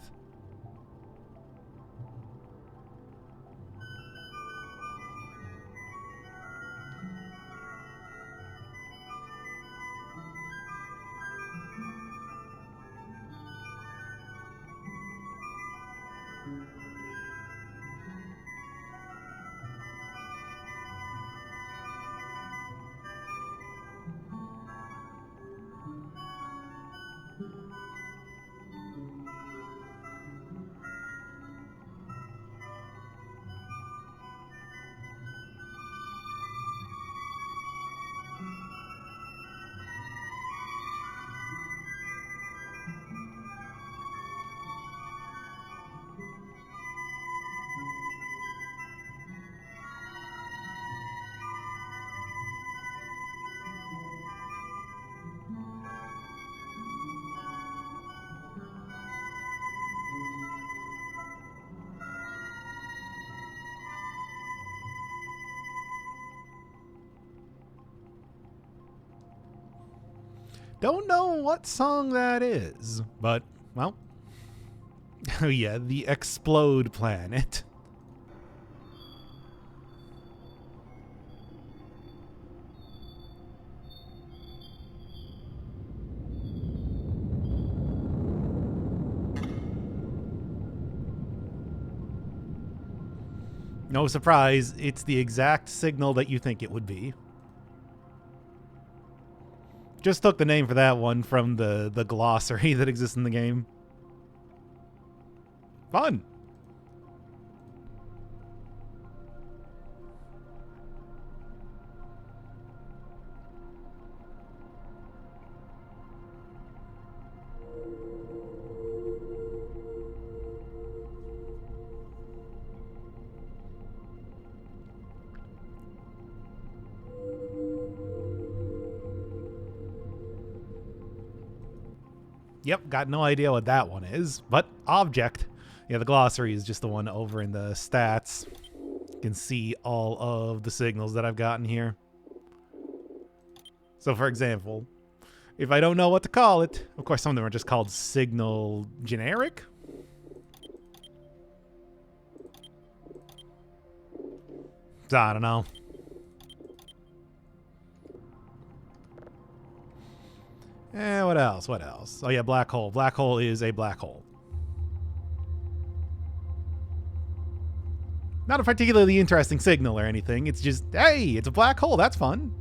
Don't know what song that is, but, well. Oh yeah, the Explode Planet. No surprise, it's the exact signal that you think it would be. Just took the name for that one from the glossary that exists in the game. Fun. Yep, got no idea what that one is, but object. Yeah, the glossary is just the one over in the stats. You can see all of the signals that I've gotten here. So for example, if I don't know what to call it, of course some of them are just called signal generic. So I don't know. What else? What else? Oh yeah, black hole. Black hole is a black hole. Not a particularly interesting signal or anything. It's just, hey, it's a black hole. That's fun.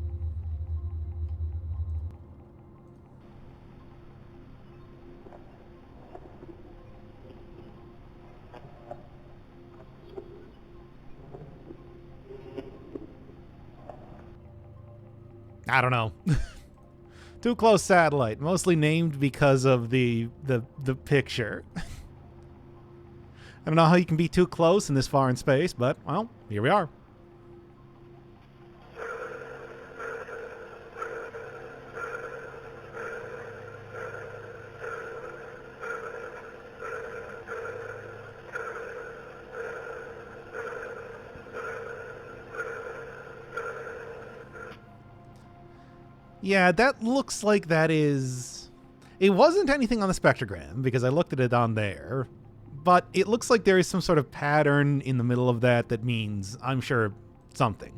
I don't know. Too close satellite, mostly named because of the picture. I don't know how you can be too close in this far in space, but well, here we are. Yeah, that looks like that is... It wasn't anything on the spectrogram, because I looked at it on there. But it looks like there is some sort of pattern in the middle of that that means, I'm sure, something.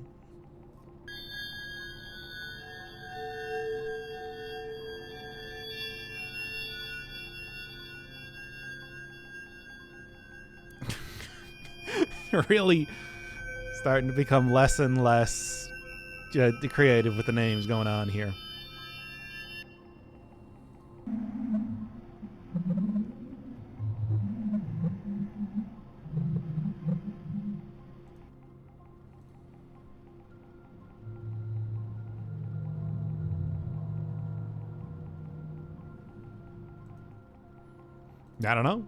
Really starting to become less and less creative with the names going on here. I don't know.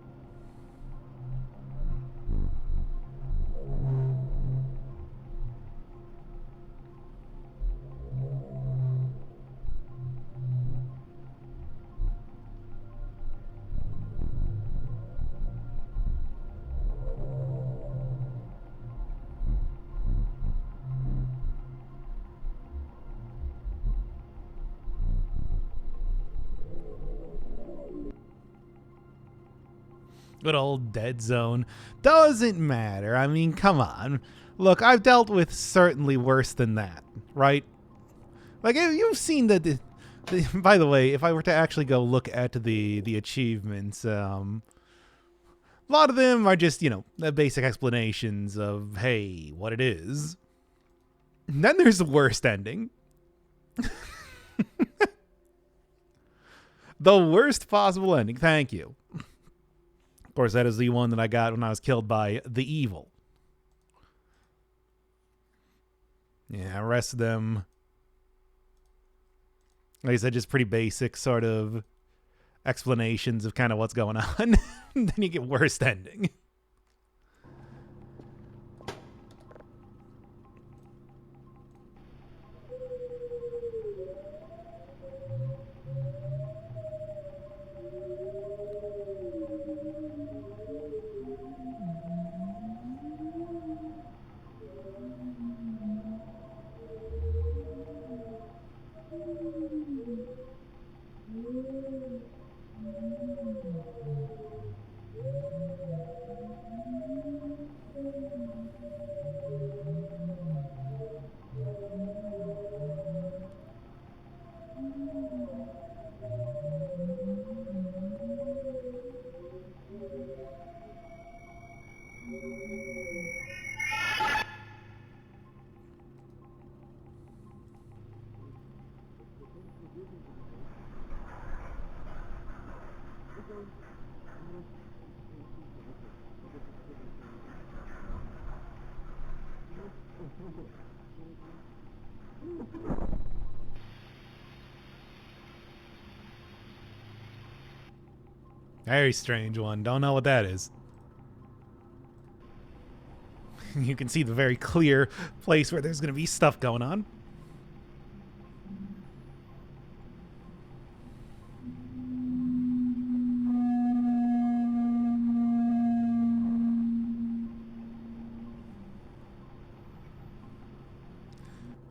Good old dead zone. Doesn't matter. I mean, come on. Look, I've dealt with certainly worse than that, right? Like, you've seen that. By the way, if I were to actually go look at the achievements, a lot of them are just, you know, the basic explanations of, hey, what it is. And then there's the worst ending. The worst possible ending. Thank you. Of course, that is the one that I got when I was killed by the evil. Yeah, the rest of them, like I said, just pretty basic sort of explanations of kind of what's going on. Then you get worst ending. Very strange one. Don't know what that is. You can see the very clear place where there's going to be stuff going on.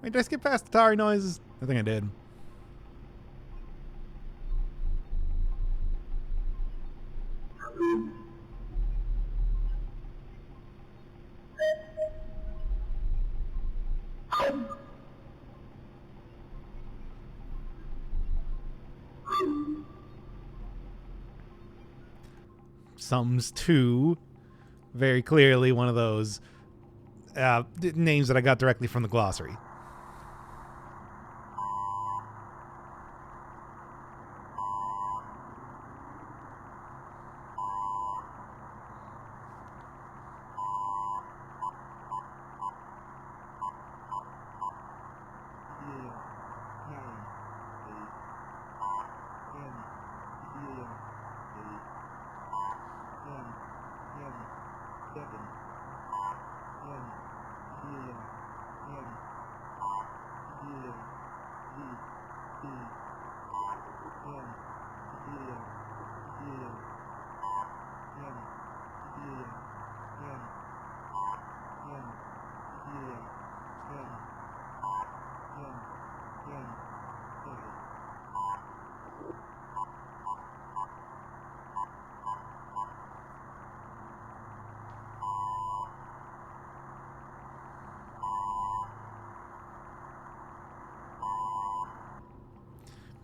Wait, did I skip past the tarry noises? I think I did. Sums 2. Very clearly one of those names that I got directly from the glossary.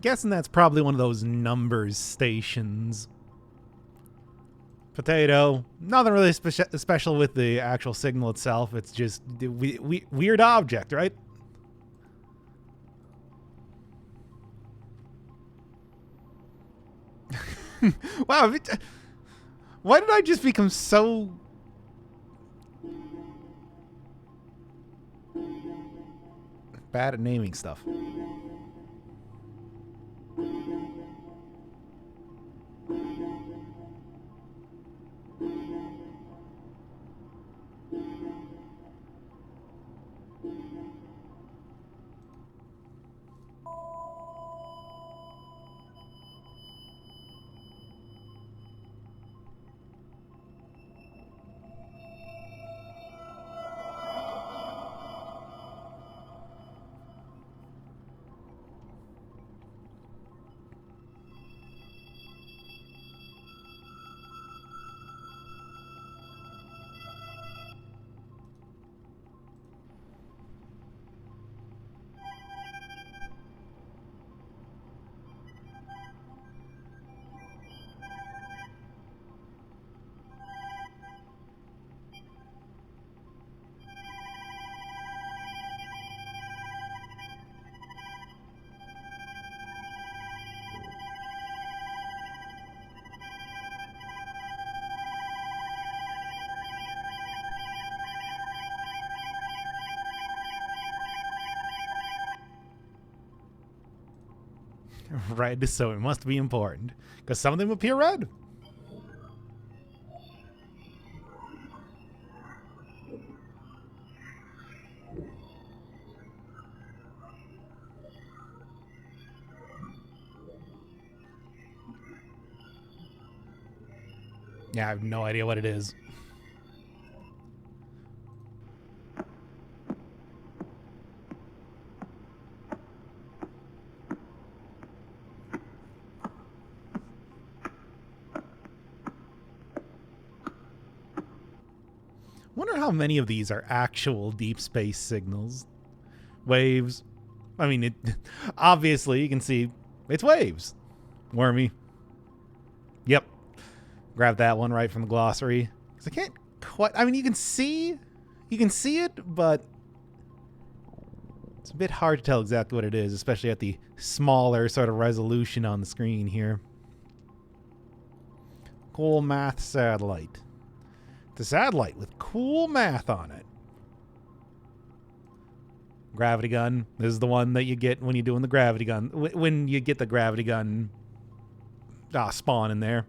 Guessing that's probably one of those numbers stations. Potato. Nothing really special with the actual signal itself. It's just weird object, right? Wow. Why did I just become so... bad at naming stuff? Red, so it must be important. Because some of them appear red. Yeah, I have no idea what it is. Wonder how many of these are actual deep space signals. Waves. I mean, it obviously you can see it's waves. Wormy. Yep. Grab that one right from the glossary. 'Cause I can't quite... I mean, you can see it, but it's a bit hard to tell exactly what it is, especially at the smaller sort of resolution on the screen here. Cool math satellite. The satellite with cool math on it. Gravity gun. This is the one that you get when you're doing the gravity gun. When you get the gravity gun spawn in there.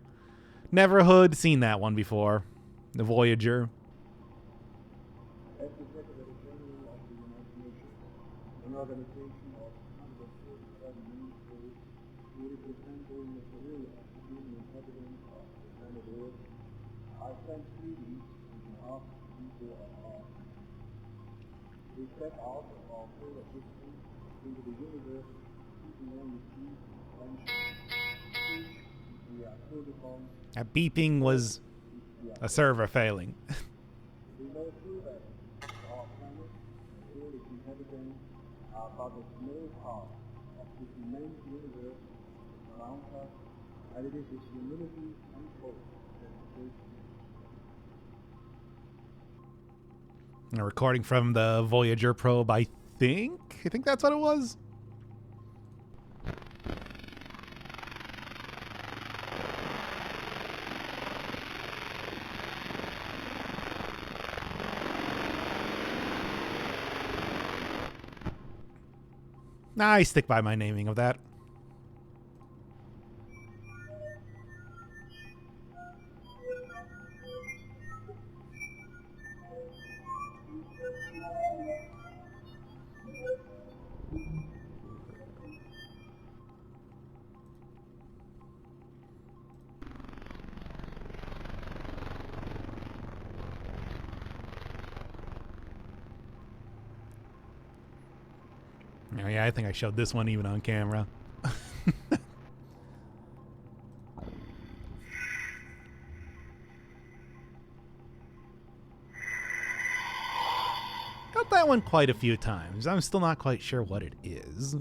Never hood seen that one before. The Voyager. As the Secretary General of the United Nations, an organization of 147 ministries who represent almost a will of the human inhabitants of the planet Earth, I send greetings on behalf of the people of Earth. They step out of our field of history into the universe, keeping only peace, friendship, fish, we are protocols. That beeping was a server failing. We know too that our planet and all its inhabitants are but a small part of this immense universe around us, and it is this humility and hope that creates A recording from the Voyager probe, I think. I think that's what it was. Nah, I stick by my naming of that. Oh, yeah, I think I showed this one even on camera. Got that one quite a few times. I'm still not quite sure what it is.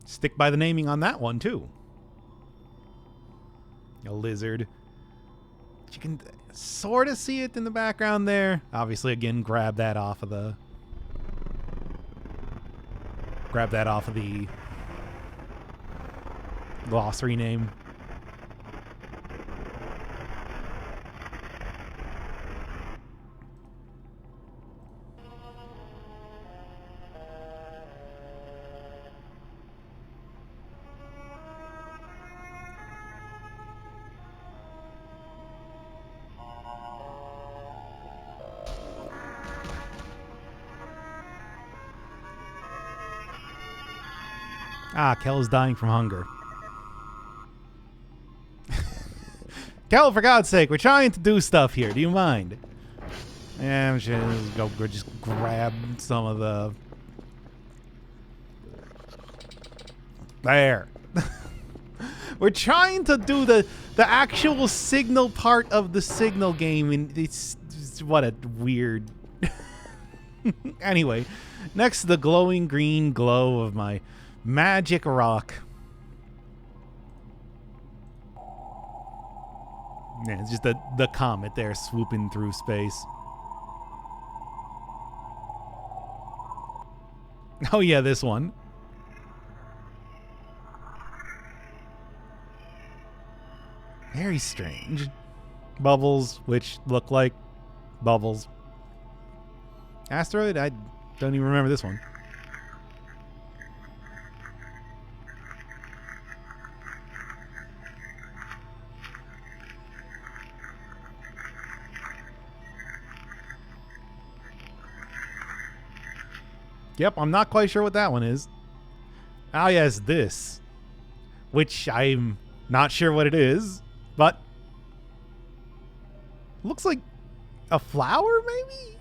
Stick by the naming on that one, too. A lizard. You can sort of see it in the background there. Obviously, again, grab that off of the glossary name. Ah, Kel is dying from hunger. Kel, for God's sake, we're trying to do stuff here. Do you mind? Yeah, I'm just grab some of the... There. We're trying to do the actual signal part of the signal game, and it's what a weird... Anyway, next to the glowing green glow of my magic rock. Yeah, it's just the comet there swooping through space. Oh yeah, this one. Very strange. Bubbles, which look like bubbles. Asteroid? I don't even remember this one. Yep, I'm not quite sure what that one is. Ah, yes, this. Which I'm not sure what it is, but looks like a flower, maybe?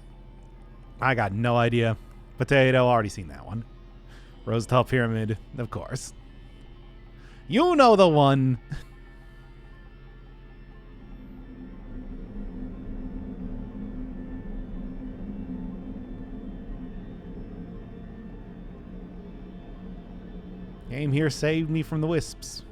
I got no idea. Potato, already seen that one. Rosal Pyramid, of course. You know the one. Game here saved me from the wisps.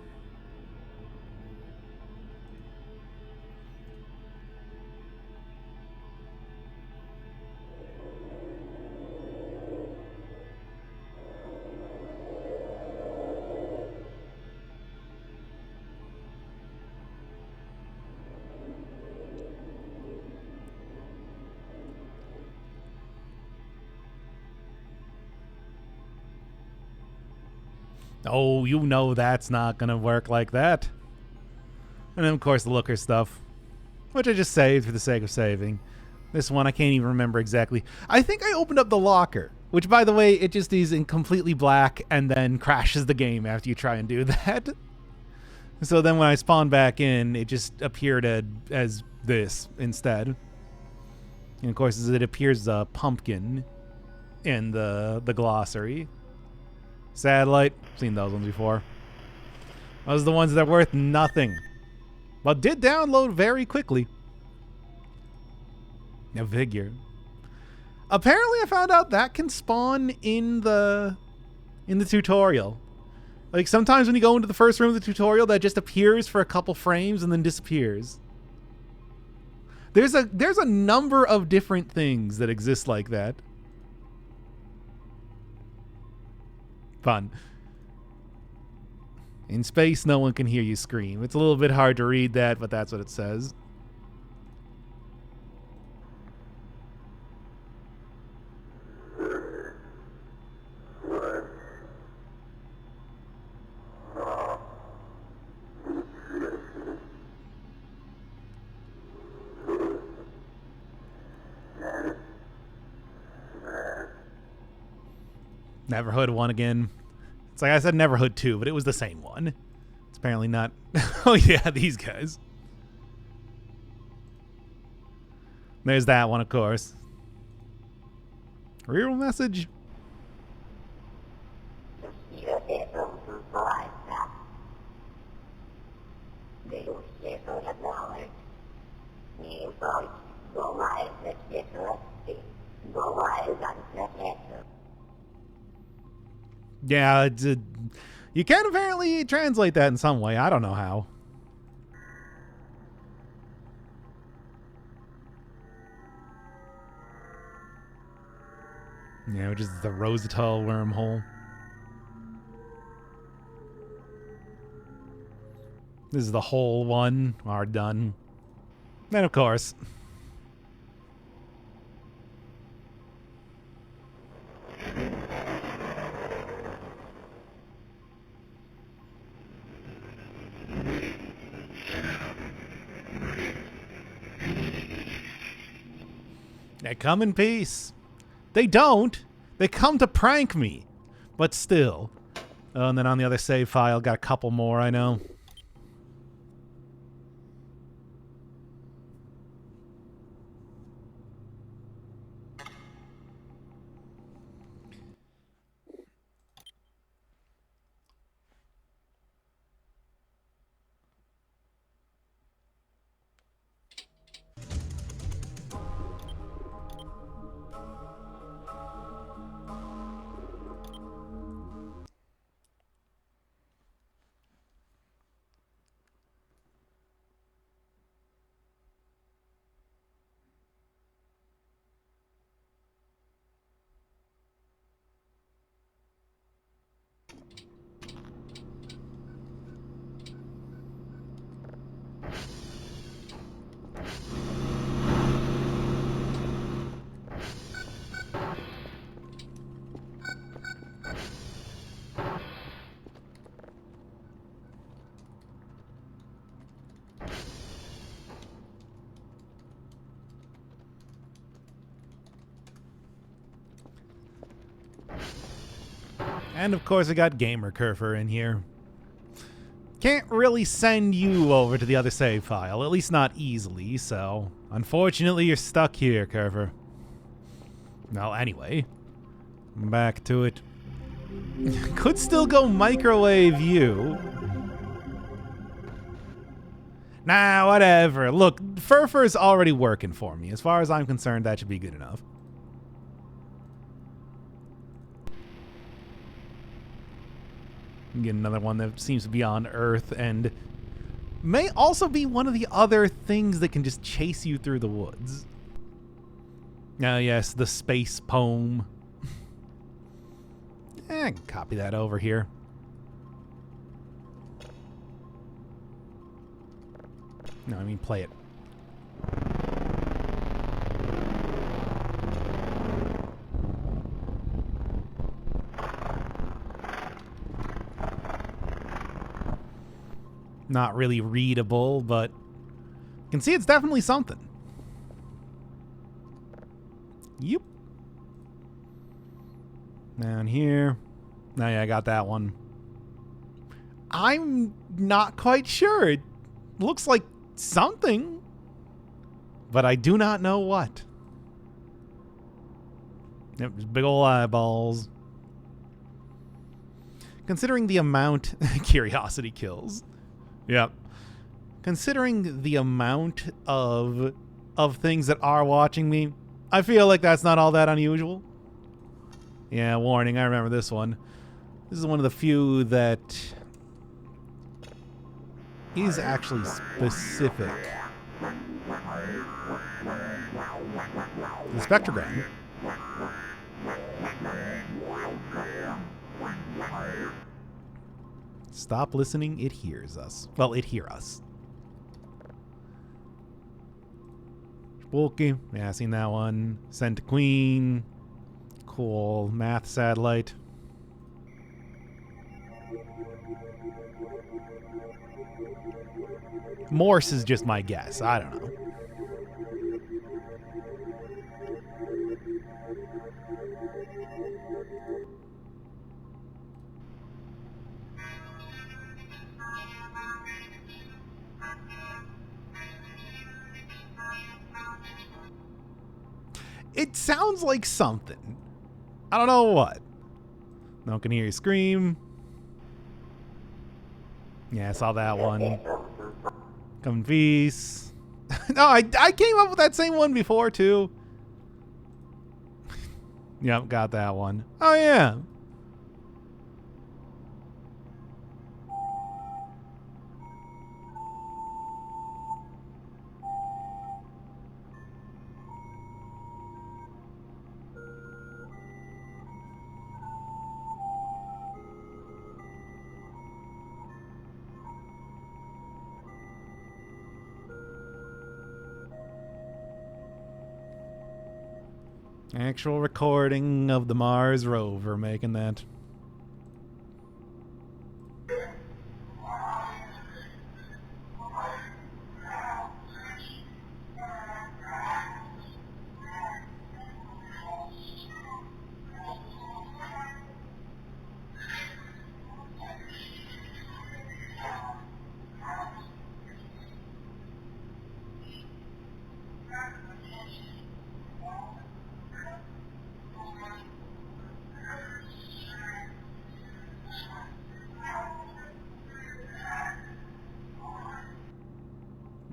Oh, you know that's not gonna work like that. And then, of course, the looker stuff. which I just saved for the sake of saving. This one I can't even remember exactly. I think I opened up the locker, which, by the way, it just is in completely black and then crashes the game after you try and do that. So then when I spawn back in, it just appeared as this instead. And of course, it appears a pumpkin in the glossary. Satellite, seen those ones before. Those are the ones that are worth nothing, but did download very quickly. A figure. Apparently, I found out that can spawn in the tutorial. Like sometimes when you go into the first room of the tutorial, that just appears for a couple frames and then disappears. There's a number of different things that exist like that. Fun. In space, no one can hear you scream. It's a little bit hard to read that, but that's what it says. Neverhood 1 again. It's like I said Neverhood 2, but it was the same one. It's apparently not. Oh yeah, these guys. There's that one, of course. Real message. Yeah, you can apparently translate that in some way. I don't know how. Yeah, which is the Rosal wormhole. This is the whole one. Are done. Then, of course. They come in peace. They don't. They come to prank me. But still. Oh, and then on the other save file, got a couple more, I know. And of course I got Gamer Kerfur in here. Can't really send you over to the other save file, at least not easily, so unfortunately you're stuck here, Kerfur. Well, anyway, back to it. Could still go microwave you. Nah, whatever. Look, Furfur's already working for me. As far as I'm concerned, that should be good enough. Get another one that seems to be on Earth and may also be one of the other things that can just chase you through the woods. Ah, yes, the space poem. I can copy that over here. No, I mean play it. Not really readable, but Can see it's definitely something. Yep. Down here. Oh yeah, I got that one. I'm not quite sure. It looks like something, but I do not know what. Yep, just big ol' eyeballs. Considering the amount... Curiosity kills. Yep. Considering the amount of things that are watching me, I feel like that's not all that unusual. Yeah, warning, I remember this one. This is one of the few that is actually specific. The spectrogram. Stop listening, it hears us. Well, it hear us. Spooky. Yeah, seen that one. Sent to Queen. Cool. Math satellite. Morse is just my guess. I don't know. It sounds like something. I don't know what. No one can hear you scream. Yeah, I saw that one. Come feast. No, I came up with that same one before, too. Yep, got that one. Oh, yeah. Actual recording of the Mars rover making that.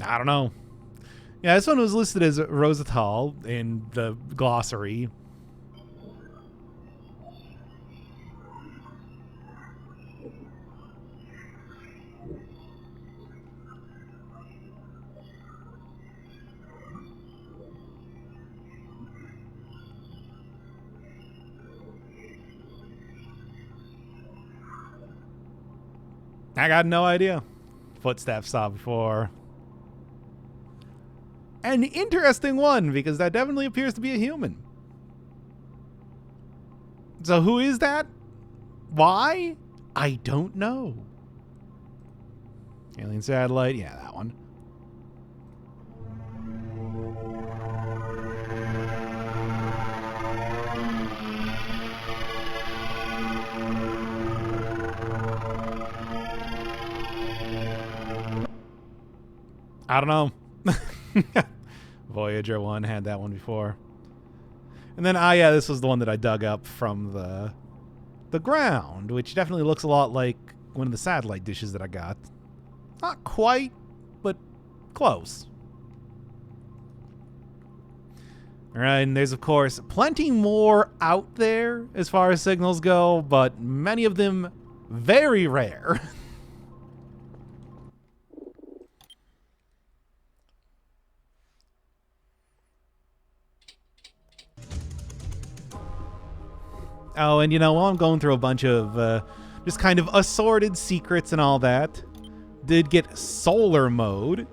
I don't know. Yeah, this one was listed as Rosal in the glossary. I got no idea. Footsteps saw before. An interesting one, because that definitely appears to be a human. So who is that? Why? I don't know. Alien satellite, yeah, that one. I don't know. Voyager 1 had that one before. And then, yeah, this was the one that I dug up from the ground, which definitely looks a lot like one of the satellite dishes that I got. Not quite, but close. All right, and there's, of course, plenty more out there as far as signals go, but many of them very rare. Oh, and you know, while I'm going through a bunch of just kind of assorted secrets and all that, did get solar mode.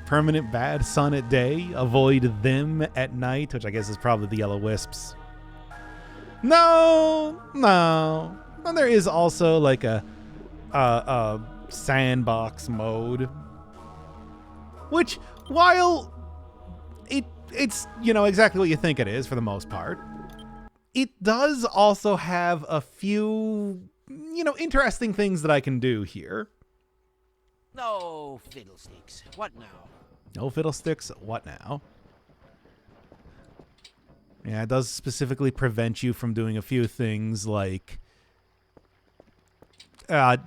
Permanent bad sun at day, avoid them at night, which I guess is probably the yellow wisps. No. And there is also like a sandbox mode. Which, while it's, you know, exactly what you think it is for the most part, it does also have a few, you know, interesting things that I can do here. No fiddlesticks. What now? No fiddlesticks, what now? Yeah, it does specifically prevent you from doing a few things like some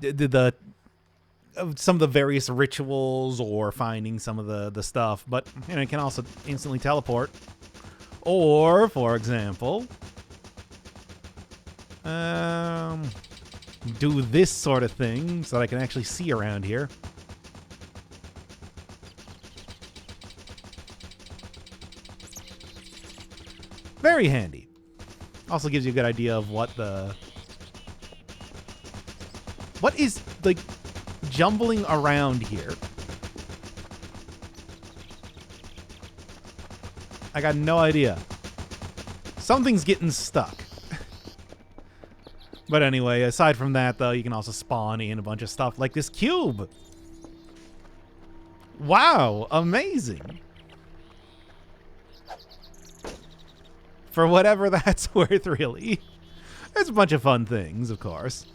of the various rituals or finding some of the stuff, but you know, it can also instantly teleport. Or, for example, do this sort of thing so that I can actually see around here. Very handy. Also gives you a good idea of what is like jumbling around here. I got no idea. Something's getting stuck. But anyway, aside from that, though, you can also spawn in a bunch of stuff like this cube. Wow, amazing. For whatever that's worth, really. There's a bunch of fun things, of course.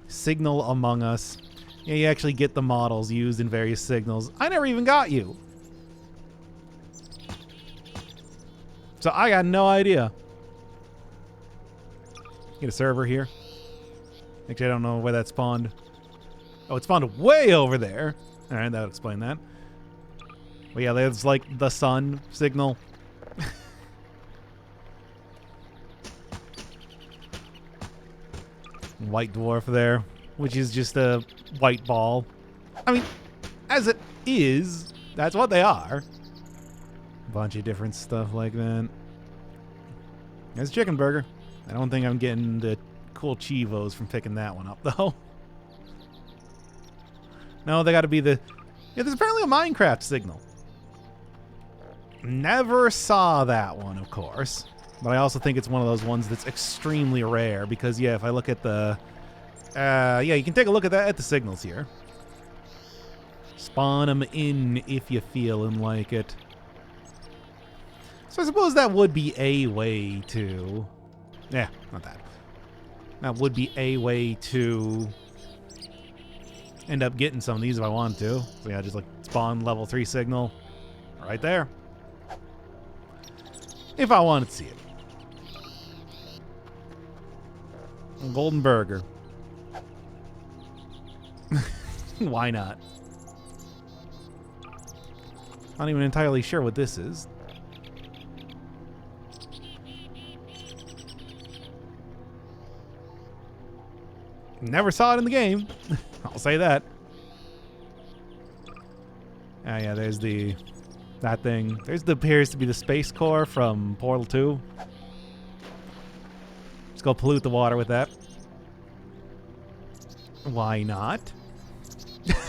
Signal Among Us. Yeah, you actually get the models used in various signals. I never even got you. So I got no idea. Get a server here. Actually, I don't know where that spawned. Oh, it spawned way over there. All right, that would explain that. But yeah, there's like the sun signal. White dwarf there, which is just a white ball. I mean, as it is, that's what they are. A bunch of different stuff like that. There's chicken burger. I don't think I'm getting the cool Chivos from picking that one up, though. No, they got to be the... Yeah, there's apparently a Minecraft signal. Never saw that one, of course. But I also think it's one of those ones that's extremely rare because, yeah, if I look at the... yeah, you can take a look at that at the signals here. Spawn them in if you feelin' like it. So I suppose that would be a way to... Yeah, not that. That would be a way to end up getting some of these if I wanted to. So yeah, just like spawn level 3 signal right there. If I wanted to see it. A golden burger. Why not? Not even entirely sure what this is. Never saw it in the game. I'll say that. Ah, yeah, there's that thing. Appears to be the space core from Portal 2. Let's go pollute the water with that. Why not?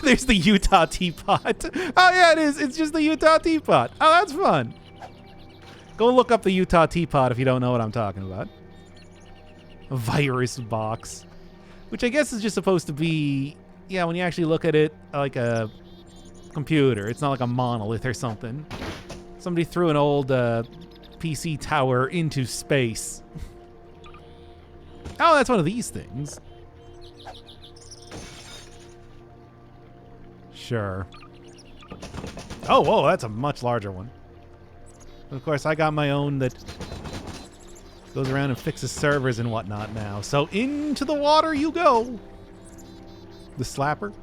There's the Utah teapot. Oh, yeah, it is. It's just the Utah teapot. Oh, that's fun. Go look up the Utah teapot if you don't know what I'm talking about. A virus box. Which I guess is just supposed to be, yeah, when you actually look at it like a computer. It's not like a monolith or something. Somebody threw an old PC tower into space. Oh, that's one of these things. Sure. Oh, whoa, that's a much larger one. Of course, I got my own that goes around and fixes servers and whatnot now. So into the water you go. The slapper.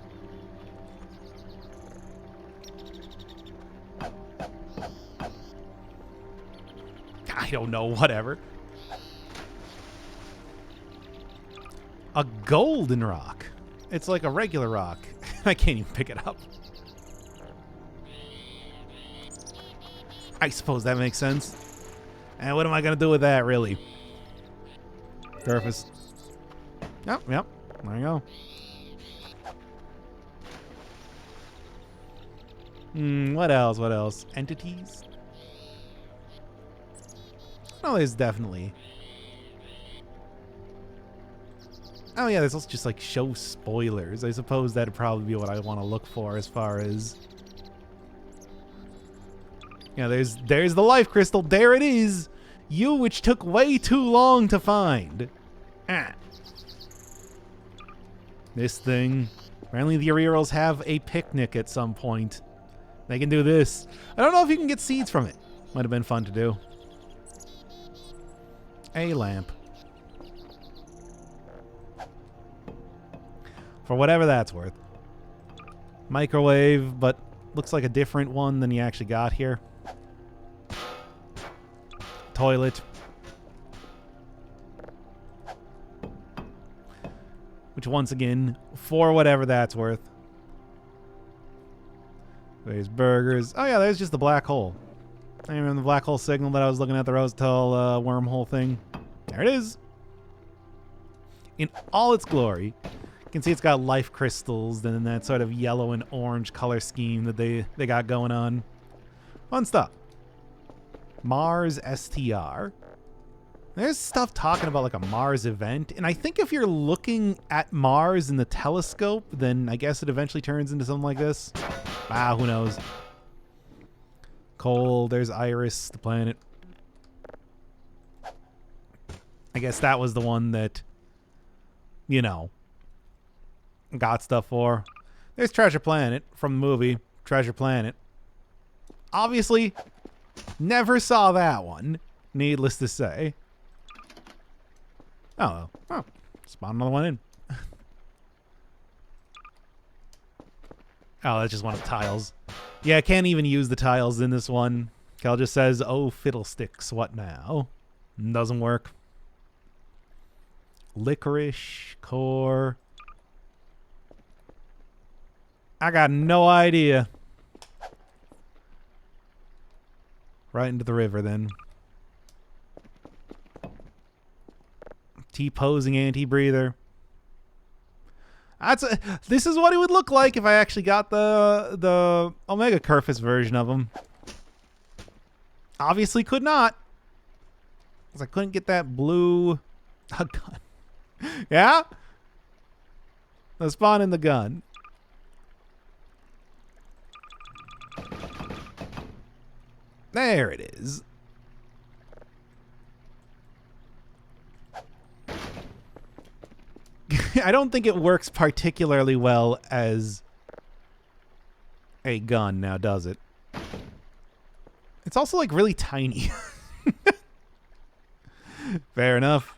I don't know, whatever. A golden rock. It's like a regular rock. I can't even pick it up. I suppose that makes sense. And what am I going to do with that, really? Surface. Yep. There you go. What else? Entities? Oh, there's definitely... Oh yeah, there's also just like show spoilers. I suppose that'd probably be what I want to look for as far as... Yeah, there's the life crystal. There it is. You, which took way too long to find. Ah. This thing. Apparently the Arirals have a picnic at some point. They can do this. I don't know if you can get seeds from it. Might have been fun to do. A lamp. For whatever that's worth. Microwave, but looks like a different one than you actually got here. Toilet. Which, once again, for whatever that's worth. There's burgers. Oh yeah, there's just the black hole. I remember the black hole signal that I was looking at, the Rosal wormhole thing. There it is. In all its glory. You can see it's got life crystals and that sort of yellow and orange color scheme that they got going on. Fun stuff. Mars STR. There's stuff talking about like a Mars event, and I think if you're looking at Mars in the telescope, then I guess it eventually turns into something like this. Ah, who knows? Coal, there's Iris, the planet. I guess that was the one that, you know, got stuff for. There's Treasure Planet from the movie Treasure Planet. Obviously, never saw that one, needless to say. Oh, spawn another one in. Oh, that's just one of the tiles. Yeah, I can't even use the tiles in this one. Cal just says, oh, fiddlesticks, what now? Doesn't work. Licorice, core. I got no idea. Right into the river, then. T-posing anti-breather. This is what it would look like if I actually got the Omega Kerfur version of him. Obviously could not. Because I couldn't get that blue gun. Yeah? Let's spawn in the gun. There it is. I don't think it works particularly well as a gun now, does it? It's also like really tiny. Fair enough.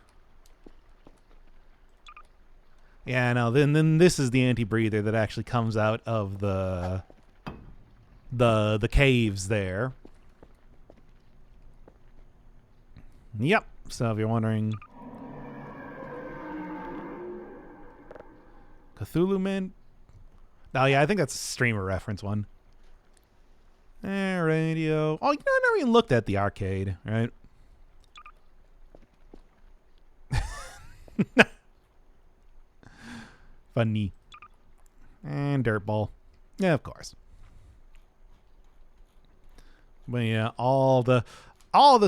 Yeah, no, then this is the anti-breather that actually comes out of the caves there. Yep. So if you're wondering, Cthulhu Man. Oh yeah, I think that's a streamer reference one. Radio. Oh, you know, I never even looked at the arcade, right? Funny. And Dirtball. Yeah, of course. But yeah, all the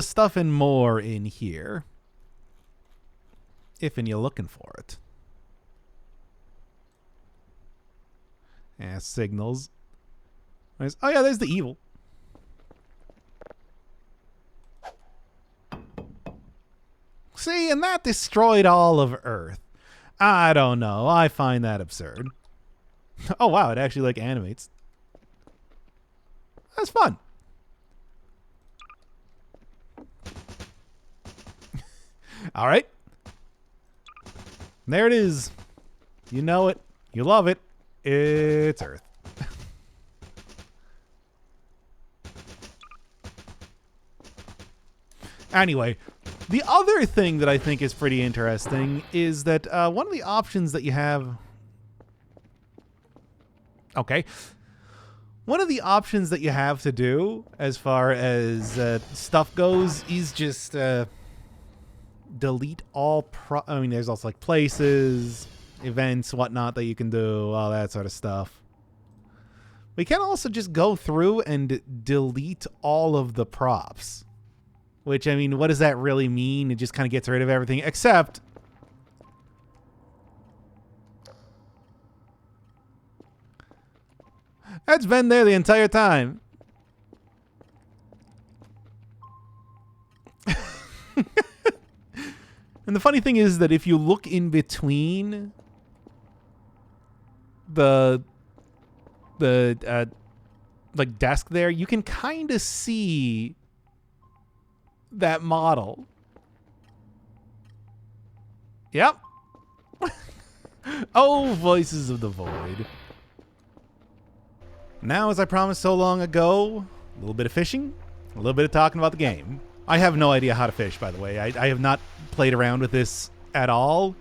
stuff and more in here. If and you're looking for it. Yeah, signals. Oh yeah, there's the evil. See, and that destroyed all of Earth. I don't know. I find that absurd. Oh wow, it actually like animates. That's fun. All right. There it is. You know it. You love it. It's Earth. Anyway, the other thing that I think is pretty interesting is that one of the options that you have... Okay. One of the options that you have to do as far as stuff goes is just delete all... I mean, there's also like places, events, whatnot that you can do, all that sort of stuff. We can also just go through and delete all of the props. Which, I mean, what does that really mean? It just kind of gets rid of everything, except That's been there the entire time. And the funny thing is that if you look in between the like desk there, you can kind of see that model. Yep. Oh, Voices of the Void. Now, as I promised so long ago, a little bit of fishing, a little bit of talking about the game. I have no idea how to fish, by the way. I have not played around with this at all.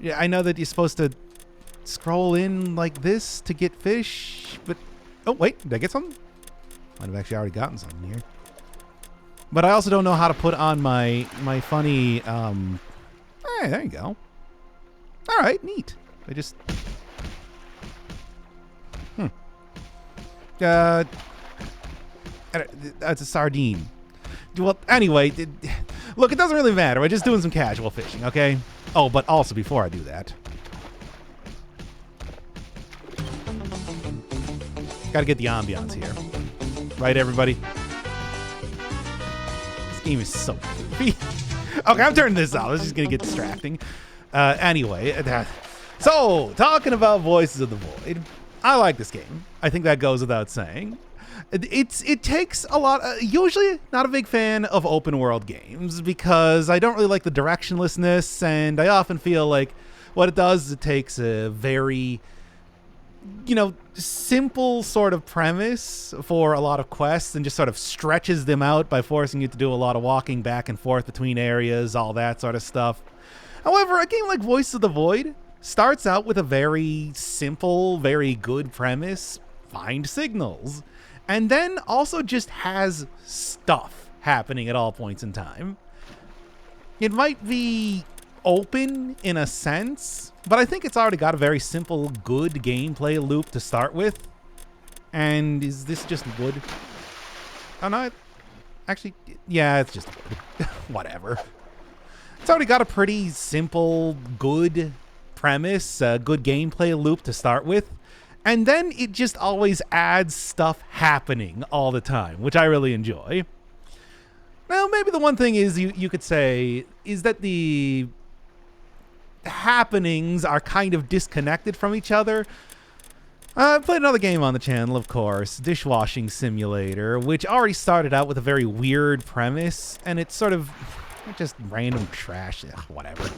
Yeah, I know that you're supposed to scroll in like this to get fish, but... Oh, wait, did I get something? Might have actually already gotten something here. But I also don't know how to put on my funny... Hey, there you go. All right, neat. I just... That's a sardine. Well, anyway, look, it doesn't really matter. We're just doing some casual fishing, okay? Oh, but also before I do that, gotta get the ambiance here. Right, everybody? This game is so goofy. Okay, I'm turning this off. This is gonna get distracting. Anyway, so, talking about Voices of the Void, I like this game. I think that goes without saying. It takes a lot. Usually, not a big fan of open world games because I don't really like the directionlessness, and I often feel like what it does is it takes a very, simple sort of premise for a lot of quests and just sort of stretches them out by forcing you to do a lot of walking back and forth between areas, all that sort of stuff. However, a game like Voices of the Void starts out with a very simple, very good premise: find signals. And then also just has stuff happening at all points in time. It might be open in a sense, but I think it's already got a very simple, good gameplay loop to start with. And is this just wood? Oh, no. Actually, yeah, it's just wood. Whatever. It's already got a pretty simple, good premise, a good gameplay loop to start with. And then it just always adds stuff happening all the time, which I really enjoy. Well, maybe the one thing is you could say is that the happenings are kind of disconnected from each other. I played another game on the channel, of course, Dishwashing Simulator, which already started out with a very weird premise, and it's sort of just random trash. Ugh, whatever.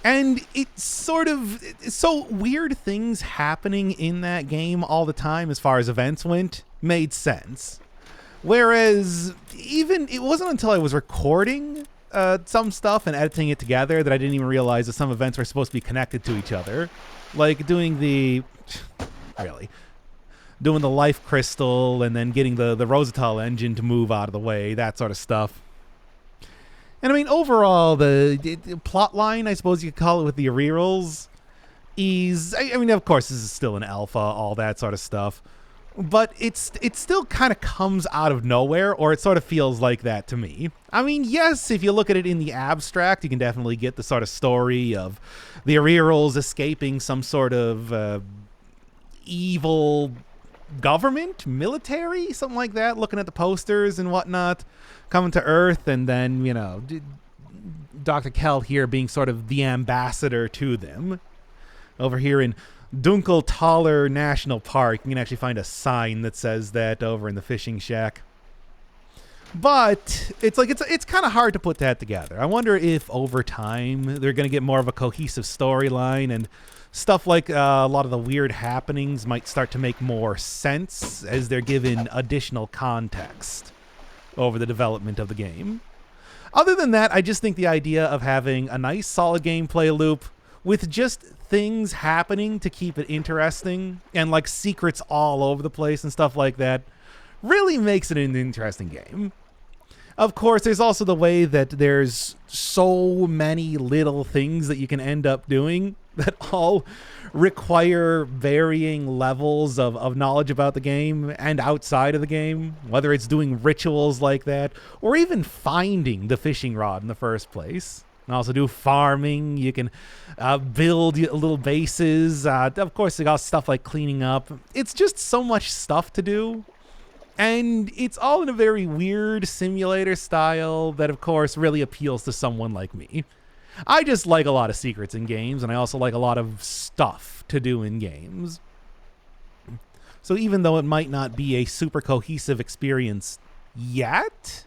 And it's so weird things happening in that game all the time as far as events went made sense. Whereas it wasn't until I was recording some stuff and editing it together that I didn't even realize that some events were supposed to be connected to each other. Like doing the life crystal and then getting the Rosal engine to move out of the way, that sort of stuff. And I mean, overall, the plot line, I suppose you could call it, with the rerolls is, I mean, of course, this is still an alpha, all that sort of stuff, but it still kind of comes out of nowhere, or it sort of feels like that to me. I mean, yes, if you look at it in the abstract, you can definitely get the sort of story of the rerolls escaping some sort of evil government, military, something like that, looking at the posters and whatnot, coming to Earth, and then, Dr. Kell here being sort of the ambassador to them. Over here in Dunkeltaler National Park, you can actually find a sign that says that over in the fishing shack. But it's kind of hard to put that together. I wonder if over time they're going to get more of a cohesive storyline, and stuff like a lot of the weird happenings might start to make more sense as they're given additional context over the development of the game. Other than that, I just think the idea of having a nice solid gameplay loop with just things happening to keep it interesting and like secrets all over the place and stuff like that really makes it an interesting game. Of course, there's also the way that there's so many little things that you can end up doing that all require varying levels of knowledge about the game and outside of the game, whether it's doing rituals like that or even finding the fishing rod in the first place, can also do farming. You can build little bases. Of course, they got stuff like cleaning up. It's just so much stuff to do. And it's all in a very weird simulator style that, of course, really appeals to someone like me. I just like a lot of secrets in games, and I also like a lot of stuff to do in games. So even though it might not be a super cohesive experience yet,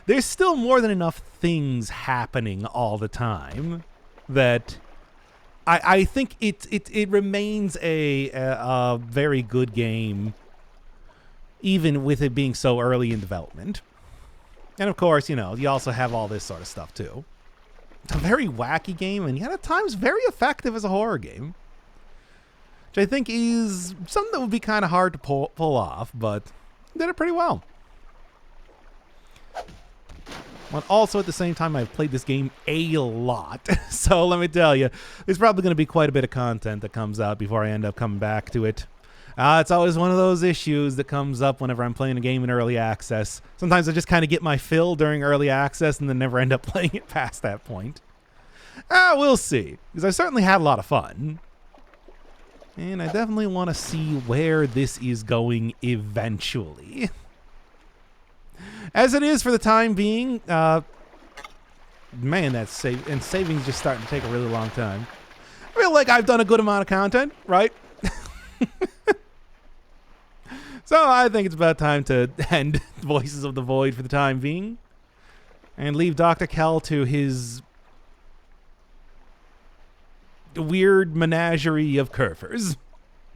there's still more than enough things happening all the time that I think it remains a very good game, even with it being so early in development. And of course, you know, you also have all this sort of stuff too. It's a very wacky game, and yet at times very effective as a horror game, which I think is something that would be kind of hard to pull off, but did it pretty well. But also at the same time, I've played this game a lot. So let me tell you, there's probably going to be quite a bit of content that comes out before I end up coming back to it. It's always one of those issues that comes up whenever I'm playing a game in early access. Sometimes I just kind of get my fill during early access and then never end up playing it past that point. We'll see, because I certainly had a lot of fun. And I definitely want to see where this is going eventually. As it is for the time being, man, that's saving's just starting to take a really long time. I feel like I've done a good amount of content, right? So I think it's about time to end Voices of the Void for the time being and leave Dr. Kell to his weird menagerie of Kerfurs.